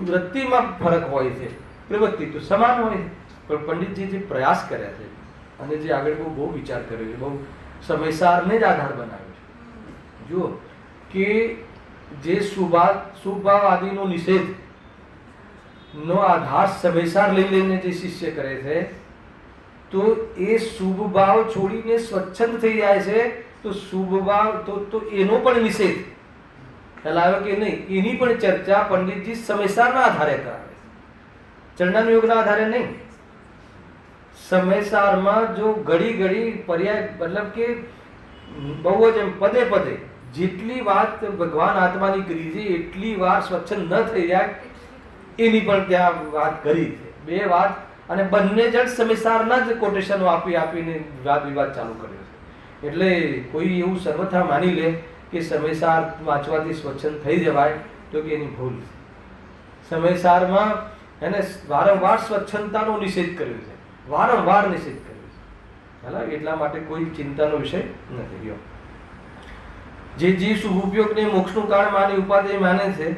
વૃત્તિમાં ફરક હોય છે, પ્રવૃત્તિ તો સમાન હોય છે. પણ પંડિતજી જે પ્રયાસ કર્યા છે અને જે આગળ બહુ વિચાર કર્યો છે, બહુ સમયસારને જ આધાર બનાવ્યો છે. જુઓ કે જે શુભભાવાદીનો નિષેધ નો આધાર સમયસાર લઈ લઈને જે શિષ્ય કરે છે, તો એ શુભ ભાવ છોડીને સ્વચ્છંદ થઈ જાય છે. તો શુભ ભાવ તો એનો પણ નિષેધ ખ્યાલ આવ્યો કે નહીં? એની પણ ચર્ચા પંડિતજી સમયસારના આધારે કરાવે છે, ચરણાનો યોગના આધારે નહીં. સમયસારમાં જો ઘડી પર્યાય, મતલબ કે બહુ જ એમ પદે પદે જેટલી વાત ભગવાન આત્માની કરી છે એટલી વાર સ્વચ્છંદ ન થઈ જાય એની પણ ત્યાં વાત કરી છે. બે વાત, અને બંને જણ સમયસારના જ કોટેશનો આપીને વાદ વિવાદ ચાલુ કર્યો છે. એટલે કોઈ એવું સર્વથા માની લે કે સમયસાર વાંચવાથી સ્વચ્છંદ થઈ જવાય તો કે એની ભૂલ છે. સમયસારમાં એને વારંવાર સ્વચ્છંદતાનો નિષેધ કર્યો છે, વારંવાર નિષેધ કર્યો છે. બરાબર? એટલા માટે કોઈ ચિંતાનો વિષય નથી. જે જીવ શુભ ઉપયોગને મોક્ષનું કારણ માની ઉપાદેય માને છે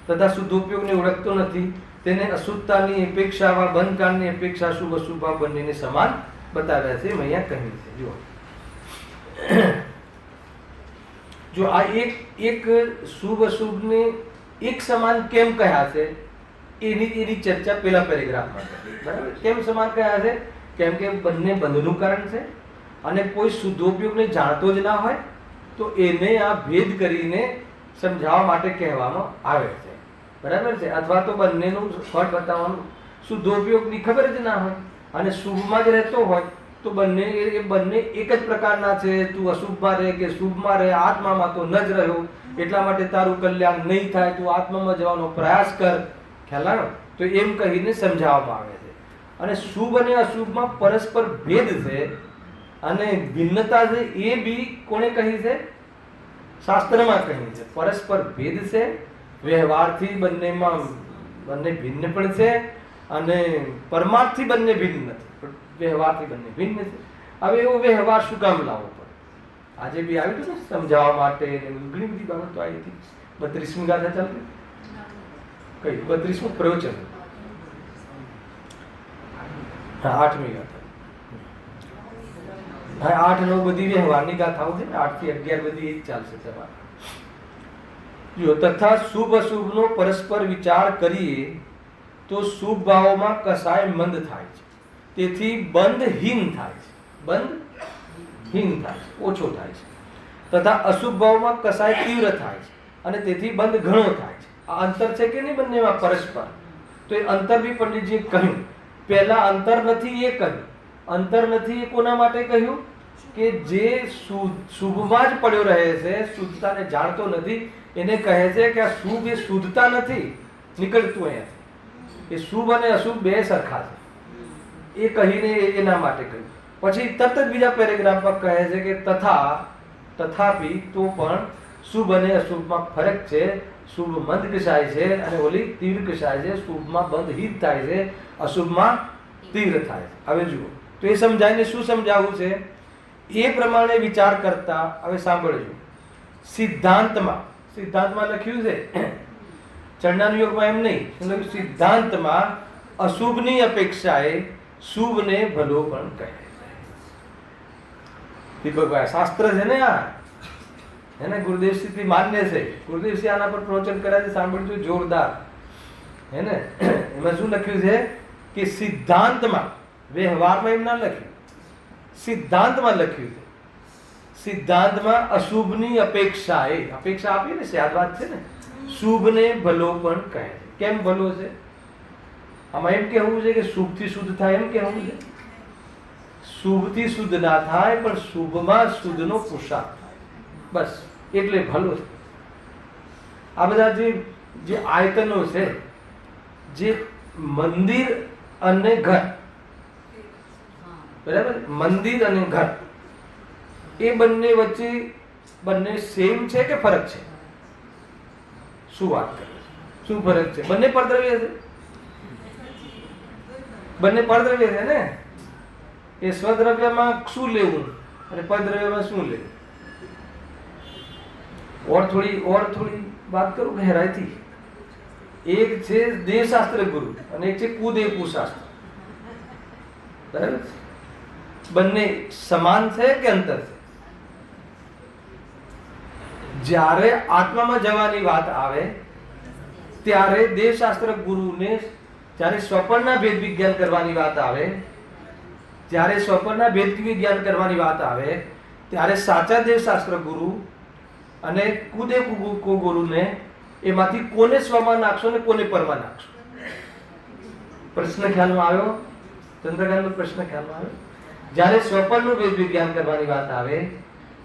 તથા શુદ્ધ ઉપયોગને ઓળખતો નથી, તેને અશુદ્ધતાની અપેક્ષા, બંધકારની અપેક્ષા શુભ અશુભ બંનેને સમાન બતાવ્યા છે. મેં અહીંયા કહ્યું છે. જો આ એક શુભ અશુભને એક સમાન કેમ કહ્યા છે એની ચર્ચા પેલા પેરેગ્રાફમાં કરી. બરાબર? કેમ સમાન કહ્યા છે? કેમ કે બંને બંધનું કારણ છે અને કોઈ શુદ્ધોપયોગને જાણતો જ ના હોય તો એને આ ભેદ કરીને સમજાવવા માટે કહેવામાં આવે છે. બરાબર છે? અથવા તો બંનેનું ફળ બતાવવાનું, શુદ્ધોપયોગની ખબર જ ના હોય અને શુભમાં જ રહેતો હોય તો બંને એક જ પ્રકારના છે. તું અશુભમાં રહે કે શુભમાં રહે, આત્મામાં તો ન જ રહ્યો, એટલા માટે તારું કલ્યાણ નહીં થાય, તું આત્મામાં જવાનો પ્રયાસ કર. ખ્યાલ આવ્યો? તો એમ કહીને સમજાવવામાં આવે છે. અને શુભ અને અશુભમાં પરસ્પર ભેદ છે અને ભિન્નતા છે, એ બી કોણે કહી છે? શાસ્ત્રમાં કહી છે. પરસ્પર ભેદ છે, વ્યવહારથી બંનેમાં બંને ભિન્ન પણ છે અને પરમાર્થથી બંને ભિન્ન નથી, વ્યવહારથી બંને ભિન્ન છે. હવે એવો વ્યવહાર શું કામ લાવવો પડે? આજે બી આવ્યું હતું સમજાવવા માટે, ઘણી બધી બાબતો આવી હતી. 32મી ગાથા ચાલતી કઈ 32મું પ્રવચન, હા 8મી ગાથા, હા 8, 9 બધી વ્યવહારની ગાથાઓ છે. 8 થી 11 બધી એ જ ચાલશે તમારે. જો તથા શુભ અશુભનો પરસ્પર વિચાર કરીએ તો શુભ ભાવોમાં કસાય મંદ થાય છે, તેથી બંધહીન થાય છે, બંધહીન થાય છે, ઓછો થાય છે. તથા અશુભ ભાવમાં કસાય તીવ્ર થાય છે અને તેથી બંધ ઘણો થાય છે. આ અંતર છે કે નહીં બંનેમાં પરસ્પર? તો એ અંતર બી પંડિતજીએ કહ્યું. પહેલા અંતર નથી એ કહ્યું. અંતર નથી એ કોના માટે કહ્યું? કે જે શુભમાં જ પડ્યો રહે છે, શુદ્ધતાને જાણતો નથી, એને કહે છે કે આ શુભ એ શુદ્ધતા નથી નીકળતું અહીંયાથી, એ શુભ અને અશુભ બે સરખા છે, એ કહીને એના માટે કહ્યું. પછી તરત જ બીજા પેરેગ્રાફમાં કહે છે કે તથાપી તો પણ શુભ અને અશુભમાં ફરક છે. શુભ મંદ કસાય છે અને ઓલી તીવ્ર કસાય છે. શુભમાં બંધહીન થાય છે, અશુભમાં તીવ્ર થાય છે. હવે જુઓ તો એ સમજાઈને શું સમજાવવું છે એ પ્રમાણે વિચાર કરતા હવે સાંભળજો. સિદ્ધાંતમાં લખ્યું છે, ચરણાનું યોગમાં એમ નહીં, સિદ્ધાંતમાં અશુભની અપેક્ષાએ શુભને ભલો પણ કહે છે. દીપકભાઈ શાસ્ત્ર છે ને આ, એને ગુરુદેવશ્રી માન્ય છે. ગુરુદેવશ્રી આના પર પ્રવચન કર્યા છે, સાંભળજો, જોરદાર. હે ને એમાં શું લખ્યું છે કે સિદ્ધાંતમાં, વ્યવહારમાં એમ ના લખ્યું, સિદ્ધાંતમાં લખ્યું છે. સિદ્ધાંતમાં અશુભની અપેક્ષાએ, અપેક્ષા આપી ને યાદ વાત છે ને, શુભને ભલો પણ કહે છે. કેમ ભલો છે? આમાં એમ કહેવું છે કે શુભથી શુદ્ધ થાય, એમ કહેવું છે. શુભથી શુદ્ધ ના થાય, પણ શુભમાં શુદ્ધનો પુરુષાર્થ થાય, બસ એટલે ભલો છે. આ બધા જે આયતનો છે, જે મંદિર અને ઘર, બરાબર, મંદિર અને ઘર, એ બંને વચ્ચે બંને સેમ છે કે ફરક છે? શું વાત કરે છે? શું ફરક છે? બંને પરદ્રવ્ય છે, બંને પરદ્રવ્ય છે ને. એ સ્વદ્રવ્યમાં શું લેવું અને પરદ્રવ્યમાં શું લેવું? और थोड़ी बात करूं गहराईથી. એક છે દેવશાસ્ત્ર ગુરુ અને એક છે કુદેવપુ શાસ્ત્ર, બરાબર. બંને સમાન છે કે અંતર છે? જ્યારે આત્મામાં જવાની વાત આવે ત્યારે દેવશાસ્ત્ર ગુરુને, જ્યારે સ્વપ્નના ભેદ વિજ્ઞાન કરવાની વાત આવે, જ્યારે સ્વપ્નના ભેદ વિજ્ઞાન કરવાની વાત આવે ત્યારે સાચા દેવશાસ્ત્ર ગુરુ અને કુદેવ ગુરુને એમાંથી કોને સ્વમાં નાખશો ને કોને પરમાં નાખશો? પ્રશ્ન ખ્યાલમાં આવ્યો? ચંદ્રકાંતનો પ્રશ્ન ખ્યાલમાં આવ્યો? જ્યારે સ્વપ્નનું ભેદ વિજ્ઞાન કરવાની વાત આવે,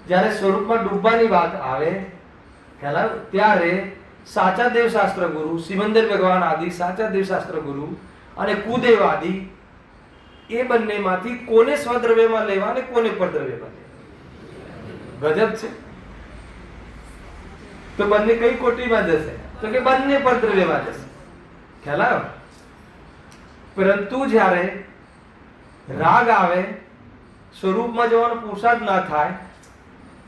જ્યારે સ્વરૂપમાં ડૂબવાની વાત આવે, ખ્યાલ આવ્યો? ત્યારે સાચા દેવશાસ્ત્ર ગુરુ, સિમંદર ભગવાન આદિ સાચા દેવશાસ્ત્ર ગુરુ અને કુદેવ આદિ, એ બંનેમાંથી કોને સ્વદ્રવ્યમાં લેવા અને કોને પરદ્રવ્યમાં લેવા? ગજબ છે. તો બંને કઈ કોટીમાં જશે? તો કે બંને પરદ્રવ્યમાં જશે. ખ્યાલ આવ્યો? પરંતુ જ્યારે રાગ આવે, સ્વરૂપમાં જવાનો પુરુષાર્થ ના થાય,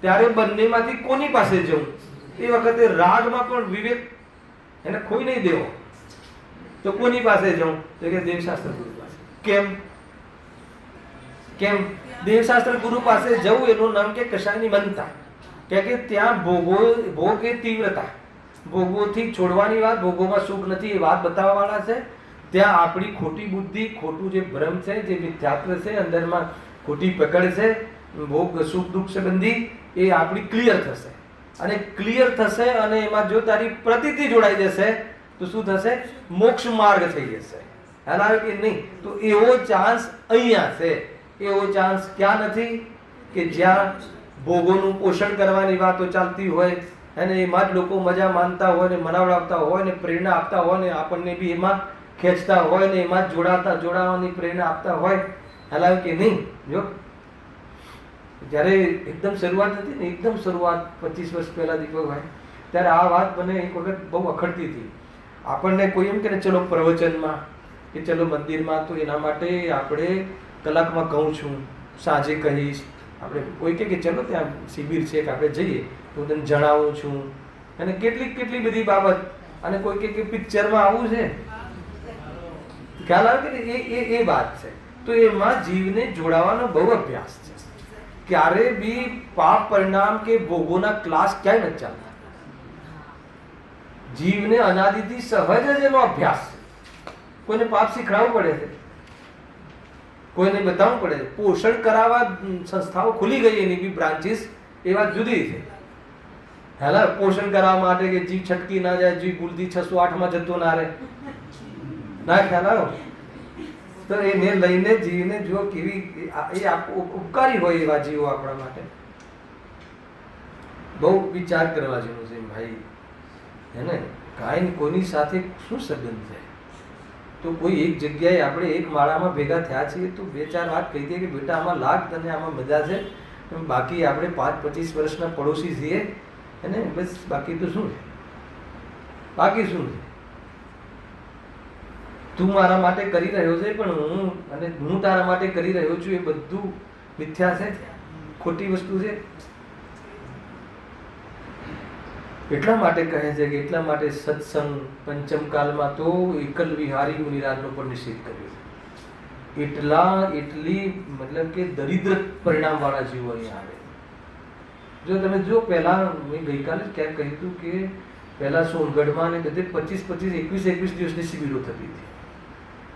ત્યારે બંનેમાંથી કોની પાસે જવું? એ વખતે રાગમાં પણ વિવેક એને ખોઈ નહીં દેવો. તો કોની પાસે જવું? તો કે દેવશાસ્ત્ર ગુરુ પાસે. કેમ દેવશાસ્ત્ર ગુરુ પાસે જવું? એનું નામ કે કશાયની મનતા. કે ત્યાં ભોગ એ તીવ્રતા, ભોગોથી છોડવાની વાત, ભોગોમાં સુખ નથી એ વાત બતાવવા વાળા છે. ત્યાં આપણી ખોટી બુદ્ધિ, ખોટું જે ભ્રમ છે, જે મિથ્યાત્વ છે, અંદરમાં ખોટી પકડ છે, ભોગ સુખ દુઃખ સંબંધી, એ આપણી ક્લિયર થશે. અને ક્લિયર થશે અને એમાં જો તારી પ્રતીતિ જોડાઈ જશે તો શું થશે? મોક્ષ માર્ગ થઈ જશે. ખ્યાલ આવે કે નહીં? તો એવો ચાન્સ અહીંયા છે. એવો ચાન્સ ક્યાં નથી? કે જ્યાં ભોગોનું પોષણ કરવાની વાતો ચાલતી હોય અને એમાં જ લોકો મજા માનતા હોય ને મનાવડાવતા હોય ને પ્રેરણા આપતા હોય ને આપણને બી એમાં ખેંચતા હોય ને એમાં જ જોડાવાની પ્રેરણા આપતા હોય. ખ્યાલ આવે કે નહીં? જો જ્યારે એકદમ શરૂઆત હતી ને, એકદમ શરૂઆત 25 વર્ષ પહેલા દીપકભાઈ, ત્યારે આ વાત મને એક વખત બહુ અખડતી હતી. આપણને કોઈ એમ કે ચલો પ્રવચનમાં કે ચલો મંદિરમાં, તો એના માટે આપણે કલાકમાં કહું છું, સાંજે કહીશ. આપણે કોઈ કે ચલો ત્યાં શિબિર છે કે આપણે જઈએ તો હું તને જણાવું છું, અને કેટલી બધી બાબત. અને કોઈ કે પિક્ચરમાં આવું છે, ખ્યાલ આવે કે એ વાત છે. તો એમાં જીવને જોડાવાનો બહુ અભ્યાસ છે. ક્યારે બી પાપ પરિણામ કે ભોગોના ક્લાસ ક્યાંય નથી ચાલતા. જીવને અનાદિથી સહજ જ એનો અભ્યાસ છે. કોઈને પાપ શીખડાવવું પડે છે, કોઈને બતાવવું પડે છે. પોષણ કરાવવા સંસ્થાઓ ખુલી ગઈ, એની બી બ્રાન્ચીસ, એ વાત જુદી છે. હેલા પોષણ કરાવવા માટે કે જીવ છટકી ના જાય, જીવ ભૂલથી 608 માં જતો ના રહે, ના ખ્યાલ આવ્યો? તો એને લઈને જીવને જો કેવી એ ઉપકારી હોય એવા જીવો આપણા માટે બહુ વિચાર કરવા જેવું છે ભાઈ. હે ને, કાંઈ કોઈની સાથે શું સંબંધ છે? તો કોઈ એક જગ્યાએ આપણે એક માળામાં ભેગા થયા છીએ તો 2-4 વાત કહી દે કે બેટા આમાં લાગ, તને આમાં મજા છે. બાકી આપણે 5-25 વર્ષના પડોશી છીએ, હે ને, બસ. બાકી તો શું છે? બાકી શું છે? તું મારા માટે કરી રહ્યો છે, પણ હું તારા માટે કરી રહ્યો છું, એ બધું મિથ્યા છે, ખોટી વસ્તુ છે. એટલા માટે કહે છે કે એટલા માટે સત્સંગ પંચમ કાલમાં તો એકલ વિહારી મુનિરાજનો પણ નિષેધ કર્યો. એટલી મતલબ કે દરિદ્ર પરિણામ વાળા જીવો અહીંયા આવે. જો તમે જો પહેલા મેં ગઈકાલે જ ક્યાંક કહ્યું હતું કે પહેલા સોનગઢમાં ને બધે 25-21 દિવસની શિબિરો થતી હતી.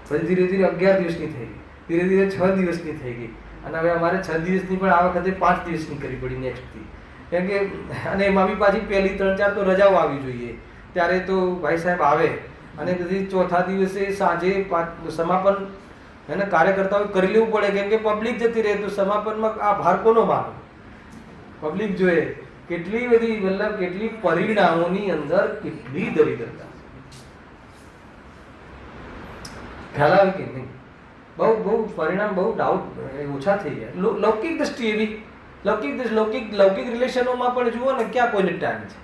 પછી ધીરે ધીરે 11 દિવસની થઈ ગઈ, ધીરે ધીરે 6 દિવસની થઈ ગઈ, અને હવે અમારે 6 દિવસની પણ આ વખતે 5 દિવસની કરવી પડી નેક્સ્ટથી. કેમ કે અને એમાં બી પાછી પહેલી 3-4 તો રજાઓ આવી જોઈએ, ત્યારે તો ભાઈ સાહેબ આવે, અને પછી ચોથા દિવસે સાંજે સમાપન એને કાર્યકર્તાઓ કરી લેવું પડે, કેમ કે પબ્લિક જતી રહે તો સમાપનમાં આ ભાર કોનો માનો? પબ્લિક જોઈએ. કેટલી બધી મતલબ કેટલી પરિણામોની અંદર કેટલી દરિદ્રતા, ખ્યાલ આવે કે નહીં? બહુ પરિણામ બહુ ડાઉટ ઓછા થઈ ગયા. લૌકિક દ્રષ્ટિ એવી, લૌકિક રિલેશનોમાં પણ જુઓ ને, ક્યાં કોઈને ટાઈમ છે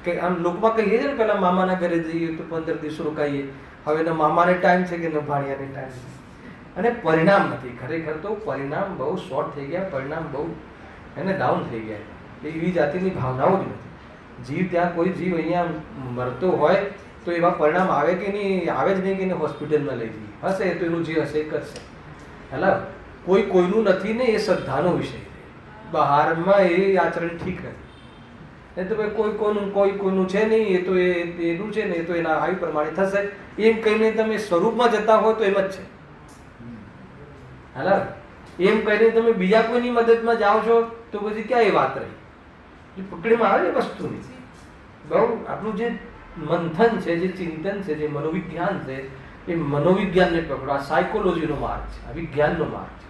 કે આમ લોકમાં કહીએ છે ને, પેલા મામાના ઘરે જઈએ તો 15 દિવસ રોકાઈએ, હવે ને મામાને ટાઈમ છે કે ન ભાણિયાને ટાઈમ છે, અને પરિણામ નથી. ખરેખર તો પરિણામ બહુ શોર્ટ થઈ ગયા, પરિણામ બહુ એને ડાઉન થઈ ગયા. એવી જાતિની ભાવનાઓ જ નથી. જીવ ત્યાં કોઈ જીવ અહીંયા મરતો હોય તો એવા પરિણામ આવે કે નહીં? આવે જ નહીં કે એને હોસ્પિટલમાં લઈ જઈએ, હશે તો એનું જે હશે એ કરશે. હેલા, કોઈનું નથી ને, એ શ્રદ્ધાનો વિષય છે. બહારમાં એ આચરણ ઠીક નથી. એ તો ભાઈ કોઈનું છે નહીં, એ તો એનું છે ને, એ તો એના આવી પ્રમાણે થશે એમ કહીને તમે સ્વરૂપમાં જતા હોય તો એમ જ છે. હેલા, એમ કહીને તમે બીજા કોઈની મદદમાં જાઓ છો તો પછી ક્યાં એ વાત રહી? પકડીમાં આવે એ વસ્તુની. બહુ આપણું જે મંથન છે, જે ચિંતન છે, જે મનોવિજ્ઞાન છે, એ મનોવિજ્ઞાનને પકડો. આ સાયકોલોજીનો માર્ગ છે, આ વિજ્ઞાનનો માર્ગ છે,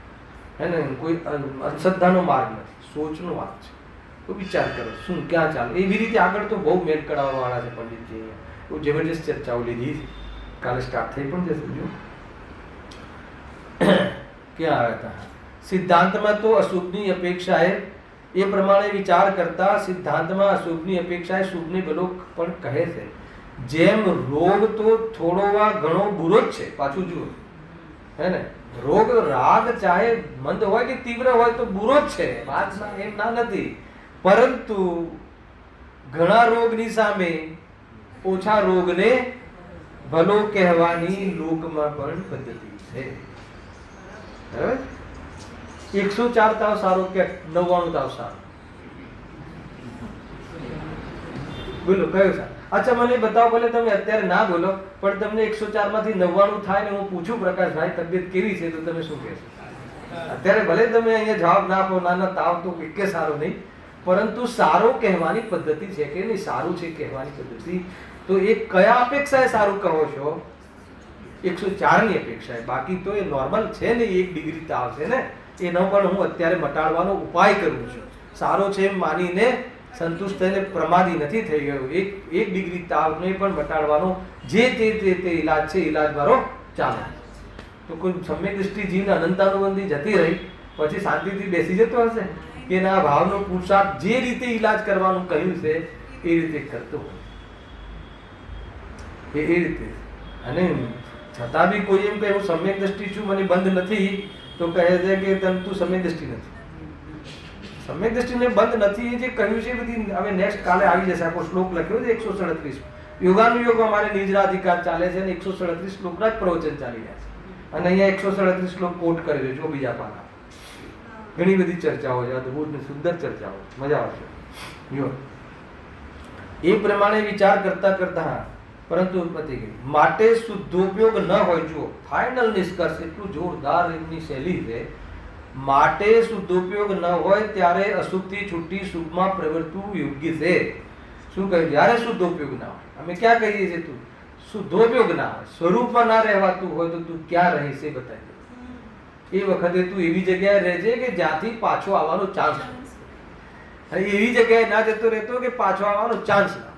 હે ને, કોઈ અંધશ્રદ્ધાનો માર્ગ નથી, સોચનો માર્ગ છે. તો વિચાર કરો શું ક્યાં ચાલે. એવી રીતે આગળ તો બહુ મેળ કરાવવા વાળા છે પંડિતજી. બહુ જબરજસ્ત ચર્ચાઓ લીધી, કાલે સ્ટાર્ટ થઈ પણ જશે. જો ક્યાં આવ્યા હતા? સિદ્ધાંતમાં તો અશુભની અપેક્ષાએ એ પ્રમાણે વિચાર કરતા સિદ્ધાંતમાં અશુભની અપેક્ષાએ શુભને ભલો પણ કહે છે. જેમ રોગ તો થોડોવા ઘણો બુરો જ છે. પાછું જુઓ, હે ને, રોગ રાગ ચાહે મંદ હોય કે તીવ્ર હોય તો બુરો જ છે, વાત એમ ના નથી. પરંતુ ઘણા રોગની સામે ઓછા રોગને ભલો કહેવાની લોકમાં પણ પદ્ધતિ છે. બરાબર? 104 તાવ સારો કે 99 તાવ સારો? બોલો કયો સારો? અચ્છા, મને બતાવો. ભલે તમે અત્યારે ના બોલો, પણ તમને 104 માંથી 99 થાય ને હું પૂછું, પ્રકાશભાઈ તબિયત કેવી છે, તો તમે શું કહેશો? અત્યારે ભલે તમે અહીંયા જવાબ ના આપો, ના તાવ તો એકે સારો નહીં, પરંતુ સારો કહેવાની પદ્ધતિ છે કે નહીં? સારું છે કહેવાની પદ્ધતિ. તો એ કયા અપેક્ષાએ સારું કહો છો? 104 ની અપેક્ષાએ. બાકી તો એ નોર્મલ છે ને, 1 ડિગ્રી તાવ છે ને, એનો પણ હું અત્યારે મટાડવાનો ઉપાય કરું છું. સારો છે એમ માનીને સંતુષ્ટ થઈને પ્રમાદી નથી થઈ ગયો. 1 ડિગ્રી તાવને પણ મટાડવાનો જે તે ઈલાજ છે, ઈલાજ મારો ચાલે. તો કોઈ સમ્યક દૃષ્ટિ જીવને અનંતાનુબંધી જતી રહી પછી શાંતિથી બેસી જતો હશે કે ના? ભાવનો પુરુષાર્થ જે રીતે ઈલાજ કરવાનું કહ્યું છે એ રીતે કરતો હોય, એ રીતે. અને છતાં બી કોઈ એમ કહે હું સમ્યક દ્રષ્ટિ છું, મને બંધ નથી, તો કહે છે કે તું સમ્યક દ્રષ્ટિ નથી. સમ્યક દ્રષ્ટિને બંધ નથી એ જે કહ્યું છે બધી. હવે નેક્સ્ટ કાલે આવી જશે. આખો શ્લોક લખ્યો છે 137. યોગાનુયોગ અમારે નિજરાધિકાર ચાલે છે અને 137 શ્લોકના જ પ્રવચન ચાલી રહ્યા છે. અને અહીંયા 137 શ્લોક કોટ કરે છે. જો બીજા પાના ઘણી બધી ચર્ચાઓ છે, અદભુત ને સુંદર ચર્ચાઓ, મજા આવશે. જો એ પ્રમાણે વિચાર કરતા કરતા પરંતુ પતી ગઈ. માટે શુદ્ધોપયોગ ન હોય. જુઓ ફાઇનલ નિષ્કર્ષ એટલું જોરદાર એમની શૈલી છે. માટે શુદ્ધોપયોગ ન હોય ત્યારે અશુભથી છૂટી શુભમાં પ્રવર્તવું યોગ્ય છે. શું કહ્યું? જ્યારે શુદ્ધોપયોગ ના હોય. અમે ક્યાં કહીએ છીએ? તું શુદ્ધોપયોગ ના હોય, સ્વરૂપમાં ના રહેવાતું હોય તો તું ક્યાં રહીશ એ બતાવી દે. એ વખતે તું એવી જગ્યાએ રહેજે કે જ્યાંથી પાછો આવવાનો ચાન્સ, અને એવી જગ્યાએ ના જતો રહેતો કે પાછો આવવાનો ચાન્સ ના.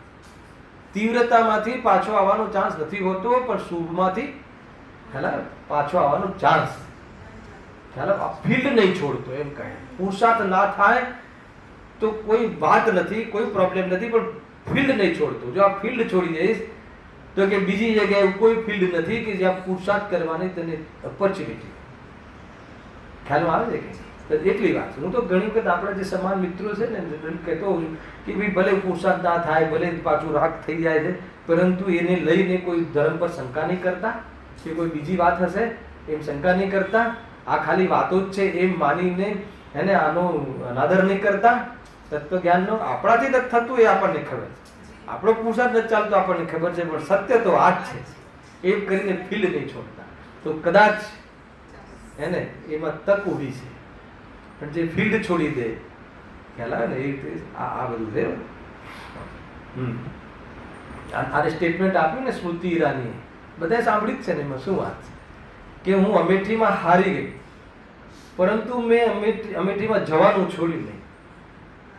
તીવ્રતામાંથી પાછો આવવાનો ચાન્સ નથી હોતો, પણ શુભમાંથી પાછો આવવાનો ચાન્સ. ફિલ્ડ નહીં છોડતો એમ કહે. પુરુષાર્થ ના થાય તો કોઈ વાત નથી, કોઈ પ્રોબ્લેમ નથી, પણ ફિલ્ડ નહીં છોડતો. જો આ ફિલ્ડ છોડી દઈશ તો કે બીજી જગ્યાએ કોઈ ફિલ્ડ નથી કે જ્યાં પુરુષાર્થ કરવાની તને ઓપોર્ચ્યુનિટી. ખ્યાલમાં આવે છે કે એટલી વાત. હું તો ઘણી વખત આપણા જે સમાન મિત્રો છે ને કહેતો હોઉં છું કે ભાઈ ભલે પુરુષાર્થ ના થાય, ભલે પાછું રાગ થઈ જાય છે, પરંતુ એને લઈને કોઈ ધર્મ પર શંકા નહીં કરતા કે કોઈ બીજી વાત હશે એમ શંકા નહીં કરતા. આ ખાલી વાતો જ છે એમ માનીને એને આનો અનાદર નહીં કરતા. તત્વજ્ઞાનનો આપણાથી નથી થતું એ આપણને ખબર છે, આપણો પુરુષાર્થ નથી ચાલતો આપણને ખબર છે, પણ સત્ય તો આ જ છે એમ કરીને ફીલ નહીં છોડતા. તો કદાચ એને એમાં તક ઊભી છે, પણ જે ફિલ્ડ છોડી દે ખ્યાલ આવે ને એ આ બધું છે. આને સ્ટેટમેન્ટ આપ્યું ને સ્મૃતિ ઈરાનીએ, બધાએ સાંભળી જ છે ને. એમાં શું વાત છે કે હું અમેઠીમાં હારી ગઈ, પરંતુ મેં અમેઠીમાં જવાનું છોડ્યું નહીં,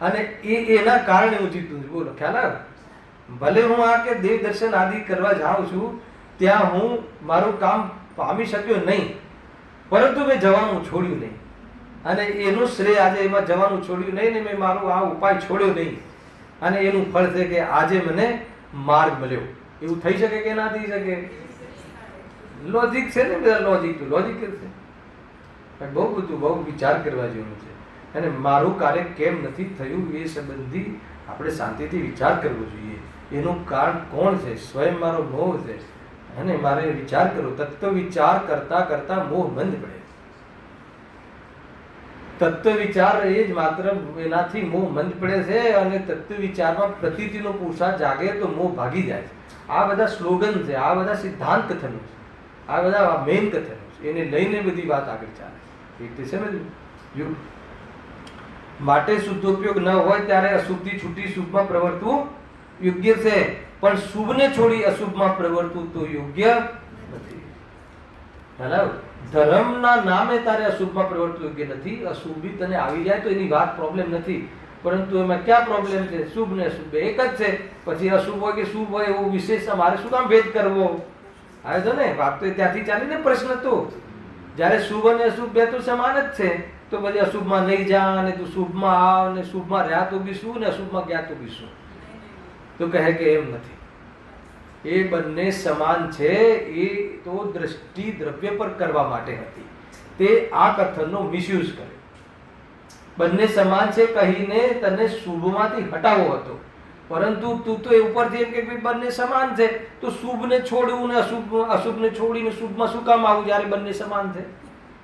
અને એના કારણે હું જીતું છું. બોલો ખ્યાલ આવે? ભલે હું આ કે દેવ દર્શન આદિ કરવા જાઉં છું, ત્યાં હું મારું કામ પામી શક્યો નહીં, પરંતુ મેં જવાનું છોડ્યું નહીં, અને એનું શ્રેય આજે એમાં જવાનું છોડ્યું નહીં ને મેં મારો આ ઉપાય છોડ્યો નહીં, અને એનું ફળ છે કે આજે મને માર્ગ મળ્યો. એવું થઈ શકે કે ના થઈ શકે? લોજિક છે ને, બધા લોજિક છે, બહુ બધું બહુ વિચાર કરવા જેવું છે. અને મારું કાર્ય કેમ નથી થયું એ સંબંધી આપણે શાંતિથી વિચાર કરવો જોઈએ. એનું કારણ કોણ છે? સ્વયં મારો મોહ છે, અને મારે વિચાર કરવો. તત્વ વિચાર કરતા કરતા મોહ બંધ પડે. તત્વ વિચાર એ જ માત્ર એનાથી મોહ મંદ પડે છે, અને તત્વ વિચારમાં પ્રતીતિનો પુરુષાર્થ જાગે તો મોહ ભાગી જાય છે. આ બધા સ્લોગન છે, આ બધા સિદ્ધાંત કથનો છે, આ બધા મેઇન કથનો છે. એને લઈને બધી વાત આગળ ચાલે છે. સમજ? માટે શુદ્ધોપયોગ ન હોય ત્યારે અશુભથી છૂટી શુભમાં પ્રવર્તવું યોગ્ય છે, પણ શુભને છોડી અશુભમાં પ્રવર્તવું તો યોગ્ય નથી. બરાબર? ધર્મના નામે તારે અશુભમાં પ્રવર્તવું યોગ્ય નથી. અશુભી તને આવી જાય તો એની વાત પ્રોબ્લેમ નથી, પરંતુ એમાં ક્યાં પ્રોબ્લેમ છે? શુભ ને અશુભ એક જ છે. પછી અશુભ હોય કે શુભ હોય એવો વિશેષ અમારે શું કામ ભેદ કરવો? આવે તો ને વાત તો ત્યાંથી ચાલી ને. પ્રશ્ન તો જ્યારે શુભ અને અશુભ બે તો સમાન જ છે, તો પછી અશુભમાં નહીં જા અને તું શુભમાં આવ, ને શુભમાં રહ્યા તો બી શું ને અશુભમાં ગયા તો બી શું? તો કહે કે એમ નથી, એ બંને સમાન છે. એ તો દ્રષ્ટિ દ્રવ્ય પર કરવા માટે હતી, તે આ કથનનો મિસયુઝ કરે. બંને સમાન છે કહીને તને શુભમાંથી હટાવવો હતો, પરંતુ તું તો એ ઉપરથી એમ કે બંને સમાન છે, તો શુભને છોડવું ને અશુભને છોડીને શુભમાં શું કામ આવું જ્યારે બંને સમાન છે?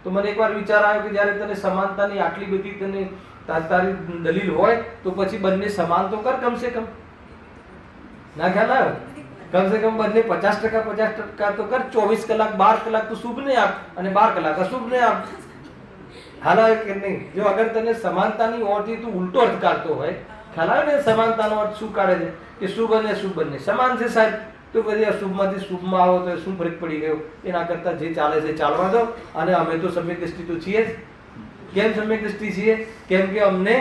તો મને એકવાર વિચાર આવ્યો કે જ્યારે તને સમાનતાની આટલી બધી તને તારી દલીલ હોય તો પછી બંને સમાન તો કર કમસે કમ. ના ખ્યાલ આવે? કમસે કમ બંને 50% તો કર. 24 કલાક 12 કલાક તો શુભને આપ અને 12 કલાક અશુભને આપ. હાલ આવે કે નહીં? જો અગર તને સમાનતાની ઓરથી તું ઉલટો અર્થ કાઢતો હોય, ખ્યાલ આવે ને સમાનતાનો અર્થ શું કાઢે છે કે શુભ અને અશુભ બંને સમાન છે સાહેબ, તો પછી અશુભમાંથી શુભમાં આવો તો શું ફરક પડી ગયો? એના કરતા જે ચાલે છે ચાલવા દો. અને અમે તો સમ્યક દ્રષ્ટિ તો છીએ જ. કેમ સમ્યક દ્રષ્ટિ છીએ? કેમ કે અમને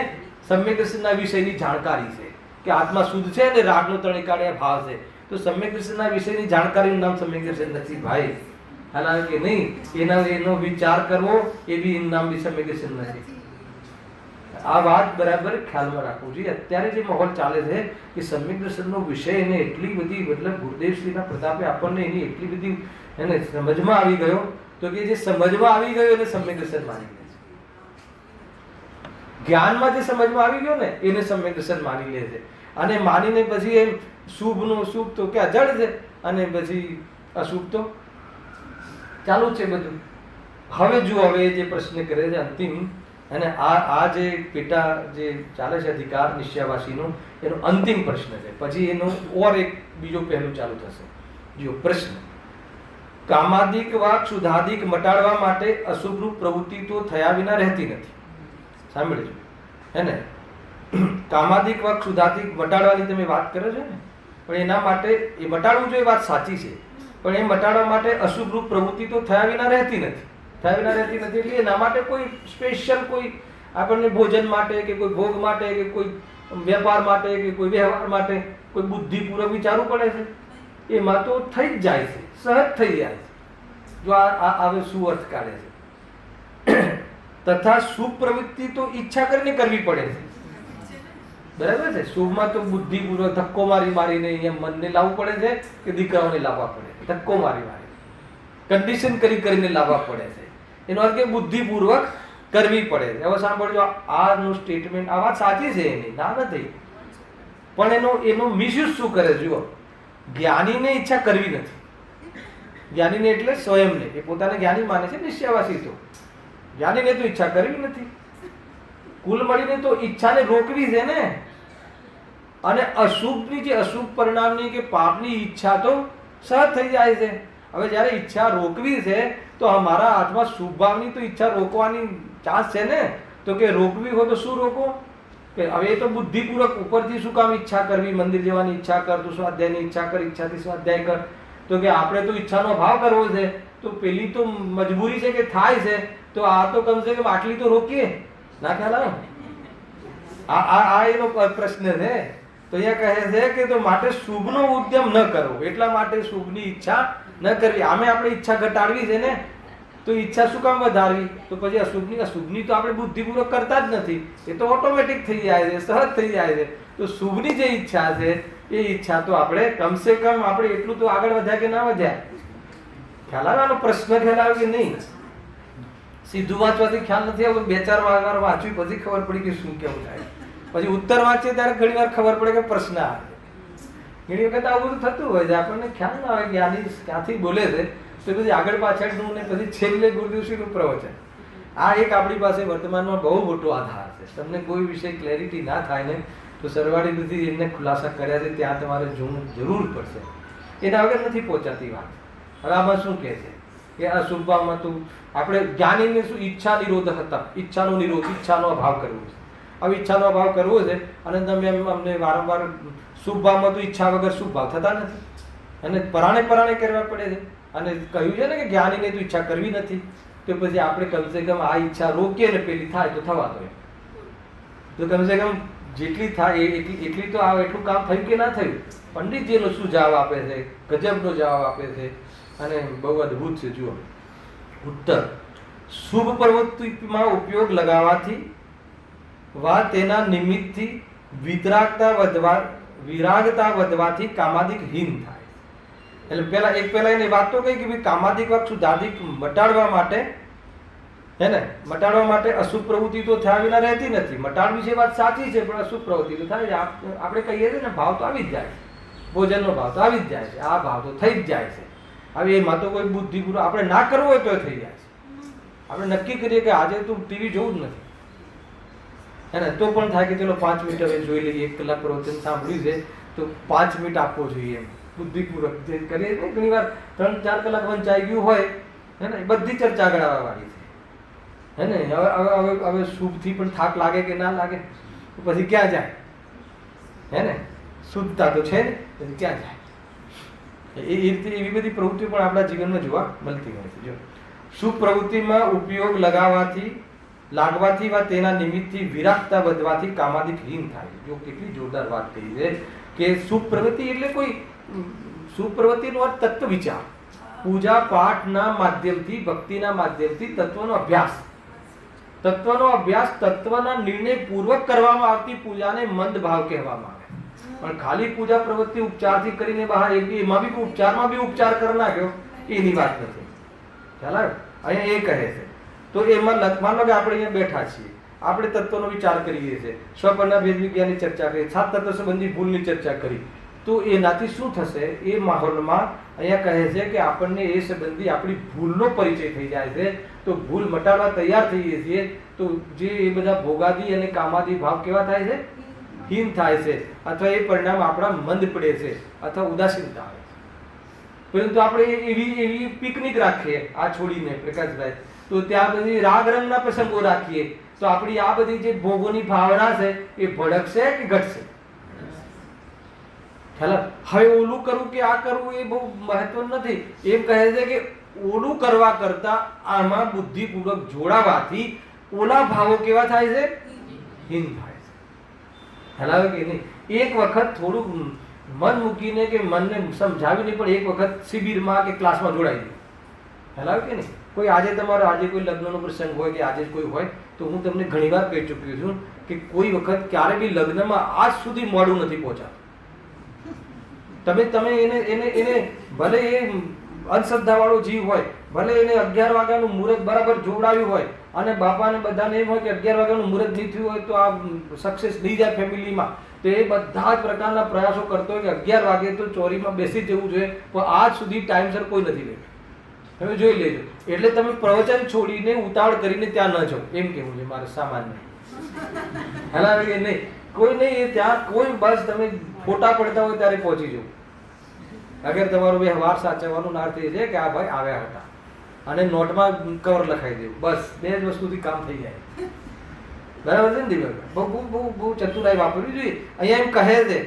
સમ્યક દ્રષ્ટિના વિષયની જાણકારી છે કે આત્મા શુદ્ધ છે અને રાગનો તણિકાળે ભાવ છે. તો સમ્યક દર્શનના વિષયની જાણકારીનું નામ સમ્યક દર્શન નથી ભાઈ. હાલ કે નહીં? એનો વિચાર કરવો એ બી નામ બી સમ્યક દર્શન નથી. આ વાત બરાબર ખ્યાલમાં રાખવું જોઈએ. અત્યારે જે માહોલ ચાલે છે કે સમ્યક દર્શનનો વિષય એને એટલી બધી મતલબ ગુરુદેવશ્રીના પ્રતાપે આપણને એની એટલી બધી એને સમજમાં આવી ગયો, તો કે જે સમજમાં આવી ગયો એને સમ્યક દર્શન માની લે છે. જ્ઞાનમાં જે સમજમાં આવી ગયો ને એને સમ્યક દર્શન માની લે છે, અને માનીને પછી એમ શુભનો શુભ તો ક્યાં જડ છે, અને પછી અશુભ તો ચાલુ છે બધું. હવે જો હવે જે પ્રશ્ન કરે છે અંતિમ અને આ જે પેટા જે ચાલે છે અધિકાર નિશ્ચયવાસીનો એનો અંતિમ પ્રશ્ન છે, પછી એનો ઓર એક બીજો પહેલું ચાલુ થશે. જો પ્રશ્ન, કામાદિક વા ક્ષુધાદિક મટાડવા માટે અશુભરૂપ પ્રવૃત્તિ તો થયા વિના રહેતી નથી. સાંભળજો હે ને, કામાદિક વા ક્ષુધાદિક મટાડવાની તમે વાત કરો છો ને, પણ એના માટે એ મટાડવું જોઈએ, વાત સાચી છે, પણ એ મટાડવા માટે અશુભરૂપ પ્રવૃત્તિ તો થયા વિના રહેતી નથી. થયા વિના રહેતી નથી એટલે એના માટે કોઈ સ્પેશિયલ કોઈ આપણને ભોજન માટે કે કોઈ ભોગ માટે કે કોઈ વેપાર માટે કે કોઈ વ્યવહાર માટે કોઈ બુદ્ધિપૂર્વક વિચારવું પડે છે? એમાં તો થઈ જ જાય છે, સહજ થઈ જાય છે. જો આ હવે શું અર્થ કાઢે છે? તથા શુભ પ્રવૃત્તિ તો ઈચ્છા કરીને કરવી પડે છે, બરાબર છે? શુભમાં તો બુદ્ધિપૂર્વક ધક્કો મારી મારીને અહીંયા મનને લાવવું પડે છે કે દીકરાઓને લાવવા પડે છે? ધક્કો મારી મારી કન્ડિશન કરી કરીને લાવવા પડે છે. એનો અર્થ કે બુદ્ધિપૂર્વક કરવી પડે છે. હવે સાંભળજો, આનું સ્ટેટમેન્ટ, આ વાત સાચી છે એની, ના નથી, પણ એનો મિસયુઝ શું કરે? જુઓ, જ્ઞાનીને ઈચ્છા કરવી નથી. જ્ઞાનીને એટલે સ્વયંને, એ પોતાને જ્ઞાની માને છે, નિશ્ચયવાસી તો જ્ઞાનીને તો ઈચ્છા કરવી નથી. કુલ મળીને તો ઈચ્છાને રોકવી છે ને. અને અશુભની જે અશુભ પરિણામની કે પાપની ઈચ્છા તો સહજ થઈ જાય છે. હવે જ્યારે ઈચ્છા રોકવી છે તો અમારા હાથમાં શુભ ભાવની તો ઈચ્છા રોકવાની ચાન્સ છે ને. તો કે રોકવી હોય તો શું રોકો? કે હવે એ તો બુદ્ધિપૂર્વક ઉપરથી શું કામ ઈચ્છા કરવી? મંદિર જવાની ઈચ્છા કર, તું સ્વાધ્યાયની ઈચ્છા કર, ઈચ્છાથી સ્વાધ્યાય કર. તો કે આપણે તો ઈચ્છાનો ભાવ કરવો છે, તો પેલી તો મજબૂરી છે કે થાય છે, તો આ તો કમસે કમ આટલી તો રોકીએ. ના ખ્યાલ આવે? આ એનો પ્રશ્ન છે. તો અહીંયા કહે છે કે તો માટે શુભનો ઉદ્યમ ન કરવો, એટલા માટે શુભની ઈચ્છા ન કરવી. આમે આપણે ઈચ્છા ઘટાડવી છે ને, તો ઈચ્છા શું કામ વધારવી? તો પછી અશુભની તો આપણે બુદ્ધિપૂર્વક કરતા જ નથી, એ તો ઓટોમેટિક થઈ જાય છે, સહજ થઈ જાય છે. તો શુભની જે ઈચ્છા છે એ ઈચ્છા તો આપણે કમસે કમ આપણે એટલું તો આગળ વધ્યા કે ના વધ્યા? ખ્યાલ આવે? આનો પ્રશ્ન ખ્યાલ આવે કે નહીં? સીધું વાંચવાથી ખ્યાલ નથી આવતો, બે ચાર વાર વાંચ્યું પછી ખબર પડી કે શું કેવું થાય. પછી ઉત્તર વાંચીએ ત્યારે ઘણી વાર ખબર પડે કે પ્રશ્ન આવે. ઘણી વખત આવું બધું થતું હોય છે, આપણને ખ્યાલ ના આવે કે આની ક્યાંથી બોલે છે, તો પછી આગળ પાછળનું ને પછી છેલ્લે ગુરુદેવશ્રીનું પ્રવચન. આ એક આપણી પાસે વર્તમાનમાં બહુ મોટો આધાર છે. તમને કોઈ વિષય ક્લેરિટી ના થાય ને તો સરવાળી બધી એમને ખુલાસા કર્યા છે, ત્યાં તમારે જોવું જરૂર પડશે. એના વગર નથી પહોંચાતી વાત. હવે આમાં શું કહે છે કે અશુભમાં તો આપણે જ્ઞાનીને શું ઈચ્છા નિરોધ હતા, ઈચ્છાનો નિરોધ, ઈચ્છાનો અભાવ કરવો છે. હવે ઈચ્છાનો અભાવ કરવો છે અને તમે અમને વારંવાર શુભ ભાવમાં તો ઈચ્છા વગર શુભ ભાવ થતા નથી, અને પરાણે કરવા પડે છે. અને કહ્યું છે ને કે જ્ઞાનીને તો ઈચ્છા કરવી નથી, તો પછી આપણે કમસે કમ આ ઈચ્છા રોકીએ ને પેલી થાય તો થવા દો. તો કમસે કમ જેટલી થાય એટલી તો આ એટલું કામ થયું કે ના થયું? પંડિતજીનો શું જવાબ આપે છે? ગજબનો જવાબ આપે છે અને બહુ અદભુત છે. જુઓ ઉત્તર, શુભ પ્રવૃત્તિમાં ઉપયોગ લગાવવાથી વા તેના નિમિત્તથી વિતરાગતા વધવાથી કામાદિક હીન થાય. એટલે પહેલા એની વાત તો કહી કે ભાઈ કામાદિક વા ક્ષુધાદિક મટાડવા માટે, હે ને, મટાડવા માટે અશુભ પ્રવૃત્તિ તો થયા વિના રહેતી નથી. મટાડવી છે વાત સાચી છે, પણ અશુભ પ્રવૃત્તિ તો થાય છે. આપણે કહીએ છીએ ને ભાવ તો આવી જ જાય છે, ભોજનનો ભાવ તો આવી જ જાય છે, આ ભાવ તો થઈ જ જાય છે. હવે એમાં તો કોઈ બુદ્ધિપૂર્વક આપણે ના કરવું હોય તો થઈ જાય છે. આપણે નક્કી કરીએ કે આજે તું ટીવી જોવું જ નથી, હે ને, તો પણ થાય કે ચલો 5 મિનિટ હવે જોઈ લઈએ, 1 કલાક પ્રવચન સાંભળ્યું છે તો 5 મિનિટ આપવો જોઈએ. એમ બુદ્ધિપૂર્વક જે કરીએ ને, ઘણી વાર 3-4 કલાક વંચાઈ ગયું હોય, હે ને, બધી ચર્ચા આગળ આવવા વાળી છે, હે ને. હવે શુભથી પણ થાક લાગે કે ના લાગે? તો પછી ક્યાં જાય? હે ને, શુદ્ધતા તો છે ને, પછી ક્યાં જાય? એ રીતે એવી બધી પ્રવૃત્તિઓ પણ આપણા જીવનમાં જોવા મળતી હોય છે. જો શુભ પ્રવૃત્તિમાં ઉપયોગ લાગવાથી વા તેના નિમિત્તથી વિરાગતા વધવાથી કામાદિક હીન થાય. જો કેટલી જોરદાર વાત કહી છે કે શુભ પ્રવૃત્તિ એટલે કોઈ શુભ પ્રવૃત્તિનો અર્થ તત્વ વિચાર, પૂજા પાઠના માધ્યમથી, ભક્તિના માધ્યમથી તત્વનો અભ્યાસ, તત્વના નિર્ણય પૂર્વક કરવામાં આવતી પૂજાને મંદ ભાવ કહેવામાં આવે. પણ ખાલી પૂજા પ્રવૃત્તિ ઉપચારથી કરીને બહાર એમાં બી ઉપચારમાં બી ઉપચાર કરી નાખ્યો, એની વાત નથી. ખ્યાલ આવે? અહીંયા એ કહે છે. તો એમાં માનો કે આપણે અહીંયા બેઠા છીએ, આપણે તત્વનો વિચાર કરીએ છીએ, સ્વપ્નના ભેદ વિજ્ઞાનની ચર્ચા કરી, 7 તત્વ સંબંધી ભૂલની ચર્ચા કરી, તો એનાથી શું થશે? એ માહોલમાં અહીંયા કહે છે કે આપણને એ સંબંધી આપણી ભૂલનો પરિચય થઈ જાય છે. તો ભૂલ મટાડવા તૈયાર થઈએ છીએ તો જે એ બધા ભોગાદી અને કામાદી ભાવ કેવા થાય છે? હીન થાય છે, અથવા એ પરિણામ આપણા મંદ પડે છે અથવા ઉદાસીનતા આવે છે. પરંતુ આપણે એવી પિકનિક રાખીએ આ છોડીને પ્રકાશભાઈ, તો ત્યાં બધી રાગ રંગના પ્રસંગો રાખીએ તો આપણી આ બધી જે ભોગોની ભાવના છે એ ભડકશે કે ઘટશે? હવે ઓલું કરવું કે આ કરવું એ બહુ મહત્વ નથી. એમ કહે છે કે ઓલું કરવા કરતા આમાં બુદ્ધિપૂર્વક જોડાવાથી ઓલા ભાવો કેવા થાય છે? હીન થાય છે. ખ્યાલ આવે કે નહીં? એક વખત થોડું મન મૂકીને કે મનને સમજાવીને પણ એક વખત શિબિરમાં કે ક્લાસમાં જોડાઈ દે. ખ્યાલ આવે કે નહીં? કોઈ આજે તમારો આજે કોઈ લગ્નનો પ્રસંગ હોય કે આજે કોઈ હોય તો હું તમને ઘણીવાર કહી ચૂક્યો છું કે કોઈ વખત ક્યારે બી લગ્નમાં આજ સુધી મોડું નથી પહોંચાતું. તમે એને ભલે એ અંધશ્રદ્ધાવાળો જીવ હોય, ભલે એને 11 વાગ્યાનું મુહૂર્ત બરાબર જોડાવ્યું હોય અને બાપાને બધાને એમ હોય કે 11 વાગ્યાનું મુહૂર્ત નહીં થયું હોય તો આ સક્સેસ નહીં જાય ફેમિલીમાં, તો એ બધા જ પ્રકારના પ્રયાસો કરતો હોય કે 11 વાગે તો ચોરીમાં બેસી જવું જોઈએ, પણ આજ સુધી ટાઈમસર કોઈ નથી બેઠું. તમે જોઈ લેજો. એટલે તમે પ્રવચન છોડીને ઉતાવળ કરીને ત્યાં ન જાઓ, એમ કેવું છે મારે સામાન્ય. હેલા કે નહીં? કોઈ નહીં ત્યાં કોઈ, બસ તમે ફોટા પડતા હોય ત્યારે પહોંચી જાઓ. અગર તમારો વ્યવહાર સાચવવાનો અર્થ એ છે કે આ ભાઈ આવ્યા હતા અને નોટમાં કવર લખાઈ દેવું, બસ 2 જ વસ્તુથી કામ થઈ જાય. બરાબર છે ને દીપકભાઈ? બહુ ચતુરાઈ વાપરવી જોઈએ. અહીંયા એમ કહે છે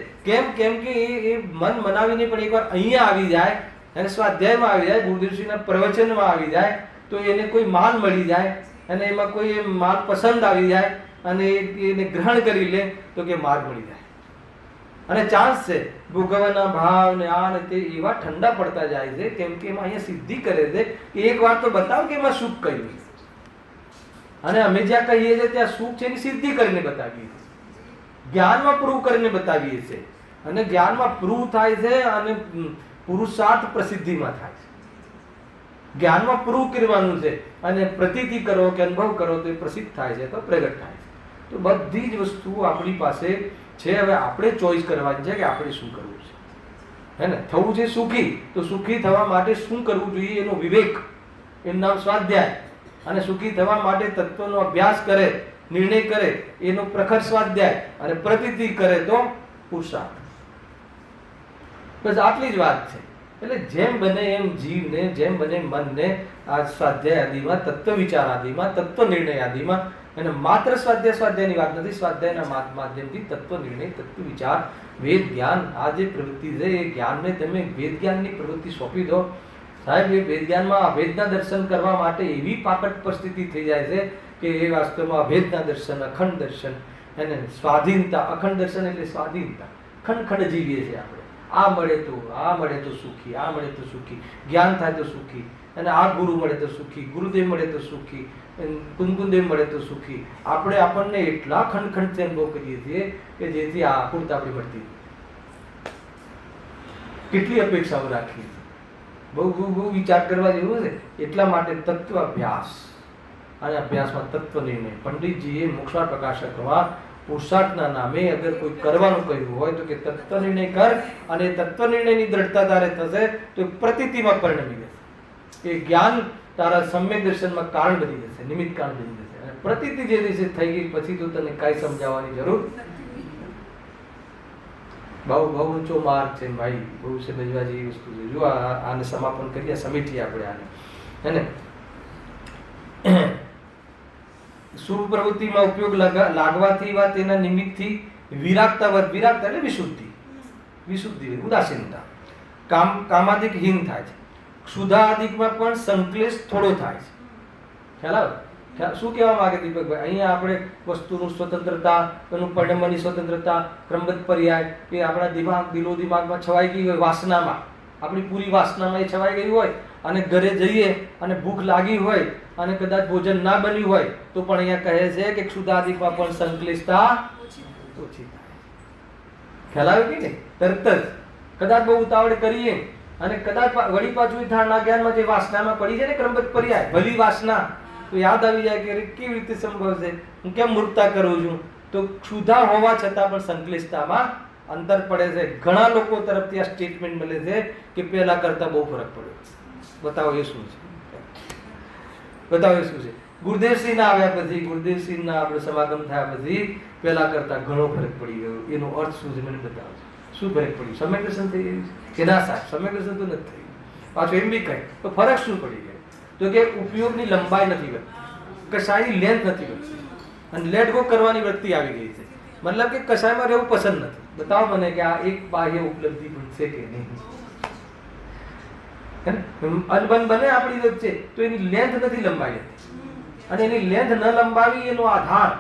કેમ કે એ મન મનાવીને પણ એકવાર અહીંયા આવી જાય અને સ્વાધ્યાયમાં આવી જાય, ગુરુદેવશ્રીના પ્રવચનમાં આવી જાય તો એને કોઈ માલ મળી જાય અને એમાં કોઈ માલ પસંદ આવી જાય અને એને ગ્રહણ કરી લે તો કે માર્ગ મળી જાય. અને ચાન્સ છે ભોગવવાના ભાવ ને આ ને તે એવા ઠંડા પડતા જાય છે કેમ કે એમાં અહીંયા સિદ્ધિ કરે છે કે એક વાર તો બતાવ કે એમાં સુખ કયું. અને અમે જ્યાં કહીએ છીએ ત્યાં સુખ છે એની સિદ્ધિ કરીને બતાવીએ છીએ, જ્ઞાનમાં પ્રૂવ કરીને બતાવીએ છીએ. અને જ્ઞાનમાં પ્રૂવ થાય છે અને પુરુષાર્થ પ્રસિદ્ધિમાં થાય છે. જ્ઞાનમાં પ્રૂવ કરવાનું છે અને પ્રતીતિ કરો કે અનુભવ કરો તો એ પ્રસિદ્ધ થાય છે, તો પ્રગટ થાય છે. તો બધી જ વસ્તુઓ આપણી પાસે છે. હવે આપણે ચોઈસ કરવાની છે કે આપણે શું કરવું છે. હે ને? થવું છે સુખી, તો સુખી થવા માટે શું કરવું જોઈએ એનો વિવેક, એનું નામ સ્વાધ્યાય. અને સુખી થવા માટે તત્વનો અભ્યાસ કરે, નિર્ણય કરે, એનો પ્રખર સ્વાધ્યાય. અને પ્રતીતિ કરે તો પુરુષાર્થ. બસ આટલી જ વાત છે. એટલે જેમ બને એમ જીવને, જેમ બને મનને આ સ્વાધ્યાય આદિમાં, તત્વ વિચાર આદિમાં, તત્વ નિર્ણય આદિમાં, અને માત્ર સ્વાધ્યાયની વાત નથી, સ્વાધ્યાયના માધ્યમથી તત્વ નિર્ણય, તત્વ વિચાર, વેદ જ્ઞાન, આ જે પ્રવૃત્તિ છે એ જ્ઞાનને તમે વેદ જ્ઞાનની પ્રવૃત્તિ સોંપી દો. સાહેબ એ વેદ જ્ઞાનમાં અભેદના દર્શન કરવા માટે એવી પાકટ પરિસ્થિતિ થઈ જાય છે કે એ વાસ્તવમાં અભેદના દર્શન, અખંડ દર્શન, અને સ્વાધીનતા. અખંડ દર્શન એટલે સ્વાધીનતા. ખંડ જીવીએ છીએ આપણે. આ મળે તો સુખી, આ મળે તો સુખી, જ્ઞાન થાય તો સુખી, અને આ ગુરુ મળે તો સુખી, ગુરુદેવ મળે તો સુખી, કુંદકુંદેવ મળે તો સુખી. આપણને એટલા ખંડ અનુભવ કરીએ છીએ કે જેથી આ આકુરતા આપણી મળતી. કેટલી અપેક્ષાઓ રાખીએ, બહુ વિચાર કરવા જેવું છે. એટલા માટે તત્વ અભ્યાસ અને અભ્યાસમાં તત્વ નિર્ણય. પંડિતજીએ મોક્ષા પ્રકાશકમાં પુરુષાર્થના નામે અગર કોઈ કરવાનું કહ્યું હોય તો કે તત્વ નિર્ણય કર, અને તત્વ નિર્ણયની દ્રઢતા તારે થશે તો પ્રતીતિમાં પરિણમી જશે. એ જ્ઞાન તારા સમ્યક દર્શનમાં કારણ બની જશે, નિમિત્ત કારણ બની જશે. અને પ્રતીતિ જે દિવસે થઈ ગઈ પછી તો તને કાંઈ સમજાવવાની જરૂર. બહુ ઊંચો માર્ગ છે ભાઈ, બહુ સમજવા જેવી વસ્તુ છે. જો આને સમાપન કરીએ, સમેટીએ આપણે આને. હે ને? શુભ પ્રવૃત્તિમાં ઉપયોગ લાગવાથી વા તેના નિમિત્તથી વિરાગતા એટલે વિશુદ્ધિ, ઉદાસીનતા, કામાદિક હીન થાય છે. ક્ષુધાદિકમાં પણ સંક્લેશ થોડો થાય છે. ખ્યાલ આવે? શું કહેવા માંગે દીપકભાઈ? અહીંયા આપણે વસ્તુનું સ્વતંત્રતા, એનું પરિણમની સ્વતંત્રતા, ક્રમબદ્ધ પર્યાય, એ આપણા દિમાગમાં છવાઈ ગઈ હોય, વાસનામાં, આપણી પૂરી વાસનામાં એ છવાઈ ગઈ હોય, અને ઘરે જઈએ અને ભૂખ લાગી હોય અને કદાચ ભોજન ના બન્યું હોય તો પણ અહીંયા કહે છે કે ક્ષુધાદિકમાં પણ સંક્લિષ્ટતા ઓછી થાય. ખ્યાલ આવે કે નહીં? તરત જ કદાચ બહુ ઉતાવળ કરીએ અને કદાચ વળી પાછું થાળના જ્ઞાનમાં જે વાસનામાં પડી છે ને ક્રમબદ્ધ પર્યાય, ભલી વાસના, તો યાદ આવી જાય કે કેવી રીતે સંભવ છે, હું કેમ મૂર્ખતા કરું છું. તો ક્ષુધા હોવા છતાં પણ સંક્લિષ્ટતામાં અંતર પડે છે. ઘણા લોકો તરફથી આ સ્ટેટમેન્ટ મળે છે કે પહેલા કરતા બહુ ફરક પડ્યો. બતાવો એ શું છે? બતાવો એ શું છે? ગુરુદેવસિંહના આવ્યા પછી, ગુરુદેવસિંહના આપણે સમાગમ થયા પછી પહેલા કરતા ઘણો ફરક પડી ગયો. એનો અર્થ શું છે મને બતાવો. શું ફરક પડ્યું? સમ્યક દર્શન થઈ ગયું કે ના સાહેબ? સમ્યક દર્શન તો નથી થયું. પાછું એમ બી કહે તો ફરક શું પડી ગયો? તો કે ઉપયોગની લંબાઈ નથી વધતી, કશાયની લેન્થ નથી વધતી, અને લેટ ગો કરવાની વૃત્તિ આવી ગઈ છે. મતલબ કે કશાયમાં રહેવું પસંદ નથી. બતાવો મને કે આ એક બાહ્ય ઉપલબ્ધિ પણ છે કે નહીં? અનબન બને આપણી વચ્ચે તો એની લેન્થ નથી લંબાઈ હતી, અને એની લેન્થ ન લંબાવી એનો આધાર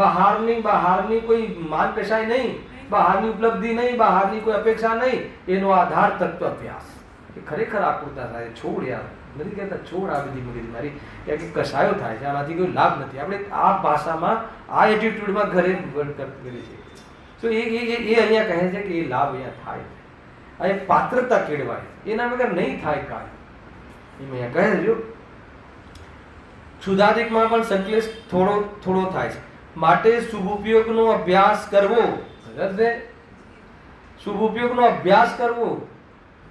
બહારની કોઈ માન કશાય નહીં, બહારની ઉપલબ્ધિ નહીં, બહારની કોઈ અપેક્ષા નહીં. એનો આધાર તત્વ અભ્યાસ. એ ખરેખર આકૃતા થાય. છોડ યાર, નથી કહેતા છોડ આ બધી મગજ મારી કે કશાયો થાય છે, આનાથી કોઈ લાભ નથી. આપણે આ ભાષામાં આ એટીટ્યુડમાં ઘરે કરીએ છીએ. તો એ અહીંયા કહે છે કે એ લાભ અહીંયા થાય છે, આ એક પાત્રતા કેળવાય, એના વગર નહીં થાય કાંઈ. એ અહીંયા કહે છે. શુદ્ધાધિકમાં પણ સંકલેશ થોડો થોડો થાય છે, માટે શુભ ઉપયોગનો અભ્યાસ કરવો. શુભ ઉપયોગનો અભ્યાસ કરવો,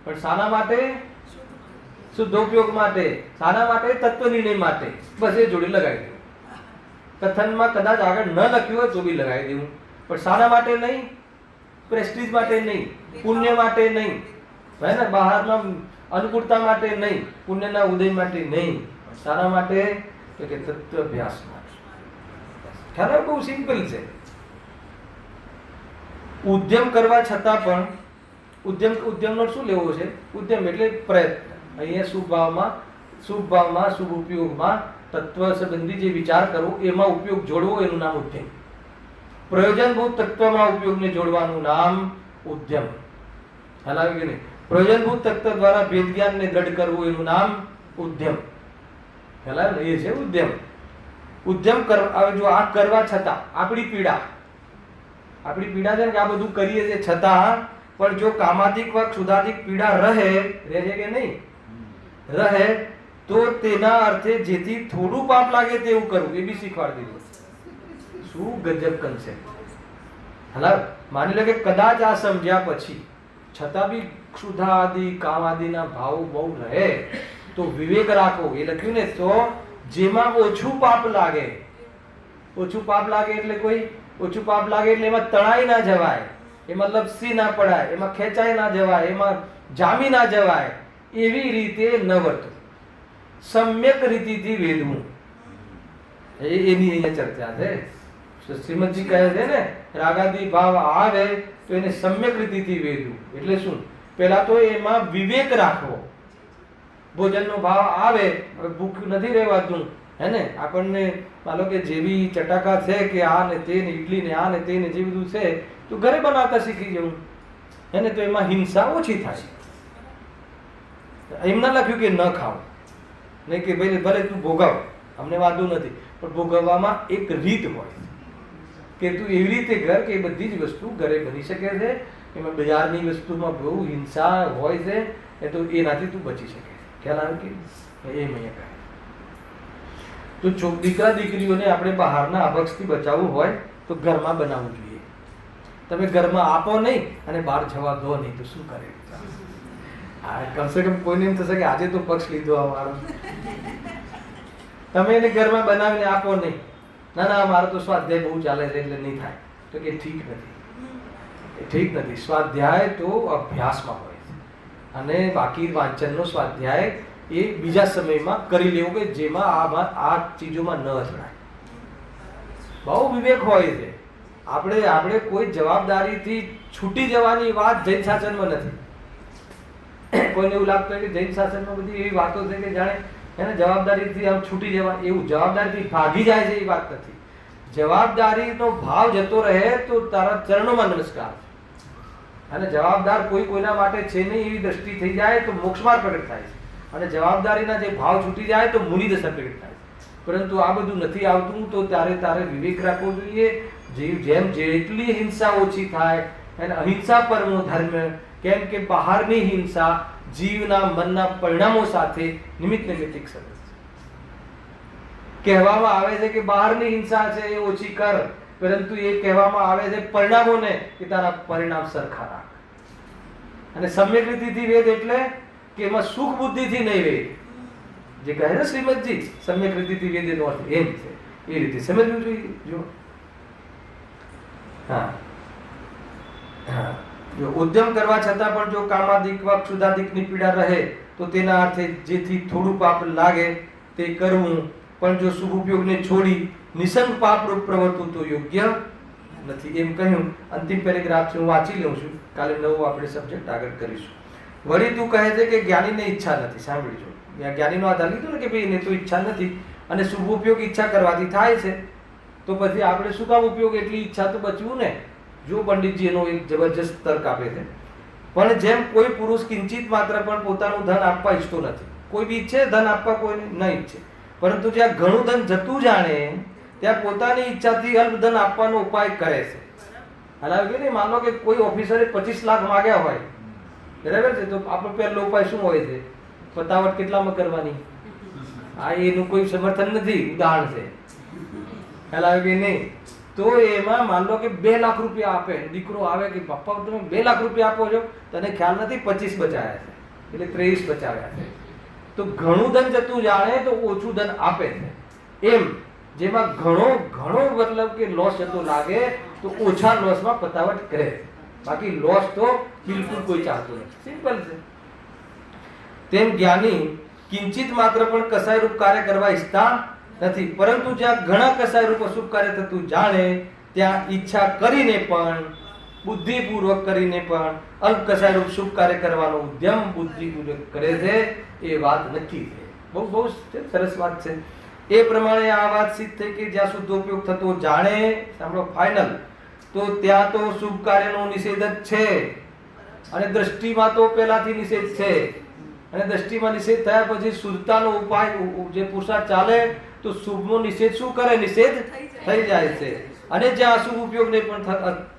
પણ શાના માટે? શુદ્ધ ઉપયોગ માટે. શાના માટે? તત્વ નિર્ણય માટે. બસ એ જોડે લગાવી દેવું. કથનમાં કદાચ આગળ ન લખ્યું હોય તો બી લગાવી દેવું, પણ શાના માટે નહીં? પ્રેસ્ટીજ માટે નહીં, પુણ્ય માટે નહીં, હે ને, બહારના અનુકૂળતા માટે નહીં, પુણ્યના ઉદય માટે નહીં. શાના માટે? તો કે તત્વ અભ્યાસ માટે. ખ્યાલ બહુ સિમ્પલ છે. ઉદ્યમ કરવા છતાં પણ ઉદ્યમનો શું લેવો છે? ઉદ્યમ એટલે પ્રયત્ન. અહીંયા શુભ ભાવમાં શુભ ઉપયોગમાં તત્વ સંબંધી જે વિચાર કરવો, એમાં ઉપયોગ જોડવો, એનું નામ ઉદ્યમ. પ્રયોજનભૂત તત્વમાં ઉપયોગને જોડવાનું નામ ઉદ્યમ. ખ્યાલ આવી ગયો ને? પ્રયોજનભૂત તત્વ દ્વારા ભેદ જ્ઞાનને દ્રઢ કરવું, એનું નામ ઉદ્યમ. ખ્યાલ આવે ને? એ છે ઉદ્યમ. ઉદ્યમ જો આ કરવા છતાં આપણી પીડા છે ને, કે આ બધું કરીએ છીએ છતાં પણ જો કામાધિક વ ક્ષુધાધિક પીડા રહે છે કે નહીં રહે, તો તેના અર્થે જેથી થોડું પાપ લાગે તેવું કરવું. એ બી શીખવાડી દીધું. શું ગજબ કન્સેપ્ટ. હલા માની લો કે કદાચ આ સમજ્યા પછી છતાં બી ક્ષુધા આદિ કામ આદિના ભાવ બહુ રહે તો વિવેક રાખો. એ લખ્યું ને, તો જેમાં ઓછું પાપ લાગે એટલે કોઈ ઓછું પાપ લાગે એટલે એમાં તણાઈ ના જવાય, એમાં લપસી ના પડાય, એમાં ખેંચાઈ ના જવાય, એમાં જામી ના જવાય, એવી રીતે ન વર્તવું. સમ્યક રીતિથી વેદવું, એની અહીંયા ચર્ચા છે. શ્રીમદજી કહે છે ને, રાગાદી ભાવ આવે તો એને સમ્યક રીતિથી વેદવું. એટલે શું? પહેલા તો એમાં વિવેક રાખવો. ભોજનનો ભાવ આવે, ભૂખ નથી રહેવાતું, હે ને, આપણને માનો કે જેવી ચટાકા છે કે આ ને તે ને ઇડલી ને આ ને તે ને જે બધું છે, તો ઘરે બનાવતા શીખી જવું, હે ને, તો એમાં હિંસા ઓછી થાય. એમ ના લખ્યું કે ન ખાવ, નહીં કે ભાઈ ભલે તું ભોગવ, અમને વાંધો નથી, પણ ભોગવવામાં એક રીત હોય કે તું એવી રીતે કર કે બધી જ વસ્તુ ઘરે બની શકે છે. એમાં બજારની વસ્તુમાં બહુ હિંસા હોય છે, એ તો એનાથી તું બચી શકે. ખ્યાલ આવે કે એમ અહીંયા કહે. તો દીકરા દીકરીઓને આપણે બહારના અભક્ષથી બચાવવું હોય તો ઘરમાં બનાવવું જોઈએ. તમે ઘરમાં આપો નહીં અને બહાર જવા દો નહીં તો શું કરે? કમસે કમ કોઈને એમ થશે કે આજે તો પક્ષ લીધો અમારો. તમે એને ઘરમાં બનાવીને આપો નહીં, ના ના મારો તો સ્વાધ્યાય બહુ ચાલે છે એટલે નહીં થાય, તો કે ઠીક નથી. સ્વાધ્યાય તો અભ્યાસમાં હોય છે, અને બાકી વાંચનનો સ્વાધ્યાય એ બીજા સમયમાં કરી લેવું કે જેમાં આ ચીજોમાં ન અથડાય. બહુ વિવેક હોય છે. આપણે કોઈ જવાબદારીથી છૂટી જવાની વાત જૈન શાસનમાં નથી. કોઈને એવું લાગતું હોય કે જૈન શાસનમાં બધી એવી વાતો છે કે જાણે એને જવાબદારીથી આમ છૂટી જવા, એવું જવાબદારીથી ભાગી જાય છે એ વાત નથી. જવાબદારીનો ભાવ જતો રહે તો તારા ચરણોમાં નમસ્કાર. અને જવાબદાર કોઈના માટે છે નહીં એવી દ્રષ્ટિ થઈ જાય તો મોક્ષમાં પ્રગટ થાય છે, અને જવાબદારીના જે ભાવ છૂટી જાય તો મુનિ દશા પ્રગટ થાય છે. પરંતુ આ બધું નથી આવતું, તો તારે વિવેક રાખવો જોઈએ. જેમ જેટલી હિંસા ઓછી થાય, અને અહિંસા પરમો ધર્મ. કેમ કે બહારની હિંસા જીવના મનના પરિણામો સાથે નિમિત્ત નૈમિત્તિક સંબંધ. કહેવામાં આવે છે કે બહારની હિંસા છે એ ઓછી કર, પરંતુ એ કહેવામાં આવે છે પરિણામોને કે તારા પરિણામ સરખા રાખ. અને સમ્યક રીતિથી વેદ એટલે કે એમાં સુખ બુદ્ધિથી નહીં વેદ, જે કહે છે શ્રીમદજી સમ્યક રીતિથી વેદ એનો અર્થ એમ છે, એ રીતે સમજવું જોઈએ. જો હા હા, જો ઉદ્યમ કરવા છતાં પણ જો કામાદિક વા ક્ષુધાદિકની પીડા રહે તો તેના અર્થે જેથી થોડું પાપ લાગે તે કરવું, પણ જો શુભ ઉપયોગને છોડી નિસંગ પાપરૂપ પ્રવર્તવું તો યોગ્ય નથી. એમ કહ્યું. અંતિમ પેરેગ્રાફ હું વાંચી લઉં છું, કાલે નવો આપણે સબ્જેક્ટ આગળ કરીશું. વળી તું કહે છે કે જ્ઞાનીને ઈચ્છા નથી. સાંભળજો, જ્ઞાનીનો આધાર લીધો ને કે ભાઈ એને તો ઈચ્છા નથી અને શુભ ઉપયોગ ઈચ્છા કરવાથી થાય છે, તો પછી આપણે શું કામ ઉપયોગ, એટલી ઈચ્છા તો બચવું ને. જો પંડિતજી એનો એક જબરજસ્ત તર્ક આપે છે. પણ જેમ કોઈ પુરુષ કિંચિત માત્ર પણ પોતાનું ધન આપવા ઈચ્છતો નથી, કોઈ બી ઈચ્છે ધન આપવા, કોઈને ન ઈચ્છે, પરંતુ જ્યાં ઘણું ધન જતું જાણે ત્યાં પોતાની ઈચ્છાથી અલ્પ ધન આપવાનો ઉપાય કરે છે. હાલાકી નહીં, માનો કે કોઈ ઓફિસરે 25 લાખ માંગ્યા હોય, બરાબર છે, તો આપણો પહેલો ઉપાય શું હોય છે? પતાવટ કેટલામાં કરવાની? આ એનું કોઈ સમર્થન નથી, ઉદાહરણ છે. હાલાકી નહીં, તો એમાં માન લો કે 2 લાખ રૂપિયા આપે, દીકરો આવે કે પપ્પા તમે 2 લાખ રૂપિયા આપો છો, તને ખ્યાલ નથી 25 બચાવ્યા છે, એટલે 23 બચાવ્યા છે. તો ઘણું ધન જતું જાણે તો ઓછું ધન આપે છે. એમ જેમાં ઘણો મતલબ કે લોસ જતો લાગે તો ઓછા લોસમાં પતાવટ કરે. બાકી લોસ તો બિલકુલ કોઈ ચાહતું નથી. સિમ્પલ છે. તેમ જ્ઞાની કિંચિત માત્ર પણ કસાયરૂપ કાર્ય કરવા ઈચ્છતા નથી, પરંતુ જ્યાં ઘણા કસાયરૂપ અશુભ કાર્ય થતું જાણે ત્યાં ઈચ્છા કરીને પણ, બુદ્ધિપૂર્વક કરીને પણ અલ્પ કસાયરૂપ શુભ કાર્ય કરવાનો ઉદ્યમ બુદ્ધિપૂર્વક કરે છે. એ વાત નક્કી છે. બહુ સરસ વાત છે. એ પ્રમાણે આ વાત સિદ્ધ થઈ કે જ્યાં શુદ્ધ ઉપયોગ થતો જાણે, સાંભળો ફાઇનલ, તો ત્યાં તો શુભ કાર્યનો નિષેધ જ છે. અને દ્રષ્ટિમાં તો પહેલાથી નિષેધ છે. અને દ્રષ્ટિમાં નિષેધ થયા પછી શુદ્ધતાનો ઉપાય જે પુરુષાર્થ ચાલે તો શુભનો નિષેધ શું કરે? નિષેધ થઈ જાય છે. અને જ્યાં અશુભ ઉપયોગને પણ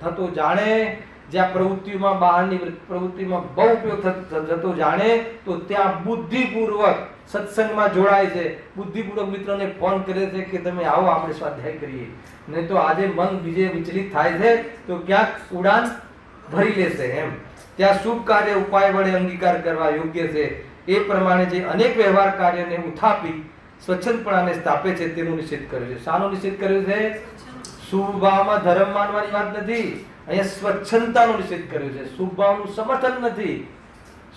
થતો જાણે, જ્યાં પ્રવૃત્તિમાં, બહારની પ્રવૃત્તિમાં બહુ ઉપયોગ થતો જાણે, તો ત્યાં બુદ્ધિપૂર્વક સત્સંગમાં જોડાય છે, બુદ્ધિપૂર્વક મિત્રને ફોન કરે છે કે તમે આવો આપણે સ્વાધ્યાય કરીએ. નહીં તો આજે મન બીજે વિચલિત થાય છે તો ક્યાંક ઉડાન ભરી લેશે. એમ ત્યાં શુભ કાર્ય ઉપાય વડે અંગીકાર કરવા યોગ્ય છે. એ પ્રમાણે જે અનેક વ્યવહાર કાર્યને ઉથાપી સ્વચ્છંદપણાને સ્થાપે છે તેનો નિષેધ કર્યો છે. શાનો નિષેધ કર્યો છે? શુભ ભાવમાં ધર્મ માનવાની વાત નથી, અહીંયા સ્વચ્છંદતાનો નિષેધ કર્યો છે. શુભ ભાવનું સમર્થન નથી.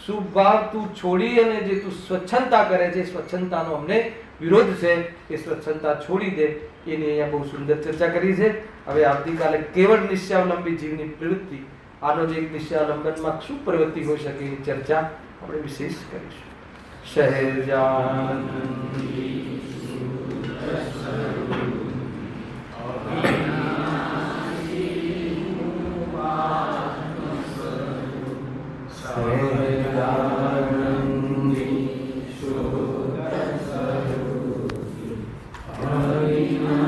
શુભ ભાવ તું છોડી અને જે તું સ્વચ્છંદતા કરે છે, સ્વચ્છંદતાનો અમને વિરોધ છે. એ સ્વચ્છંદતા છોડી દે. એની અહીંયા બહુ સુંદર ચર્ચા કરી છે. હવે આવતીકાલે કેવળ નિશ્ચયાવલંબી જીવની પ્રવૃત્તિ, આનો જે એક નિશ્ચયાવલંબનમાં શું પ્રવૃત્તિ હોઈ શકે એની ચર્ચા આપણે વિશેષ કરીશું. સહેજાન Hare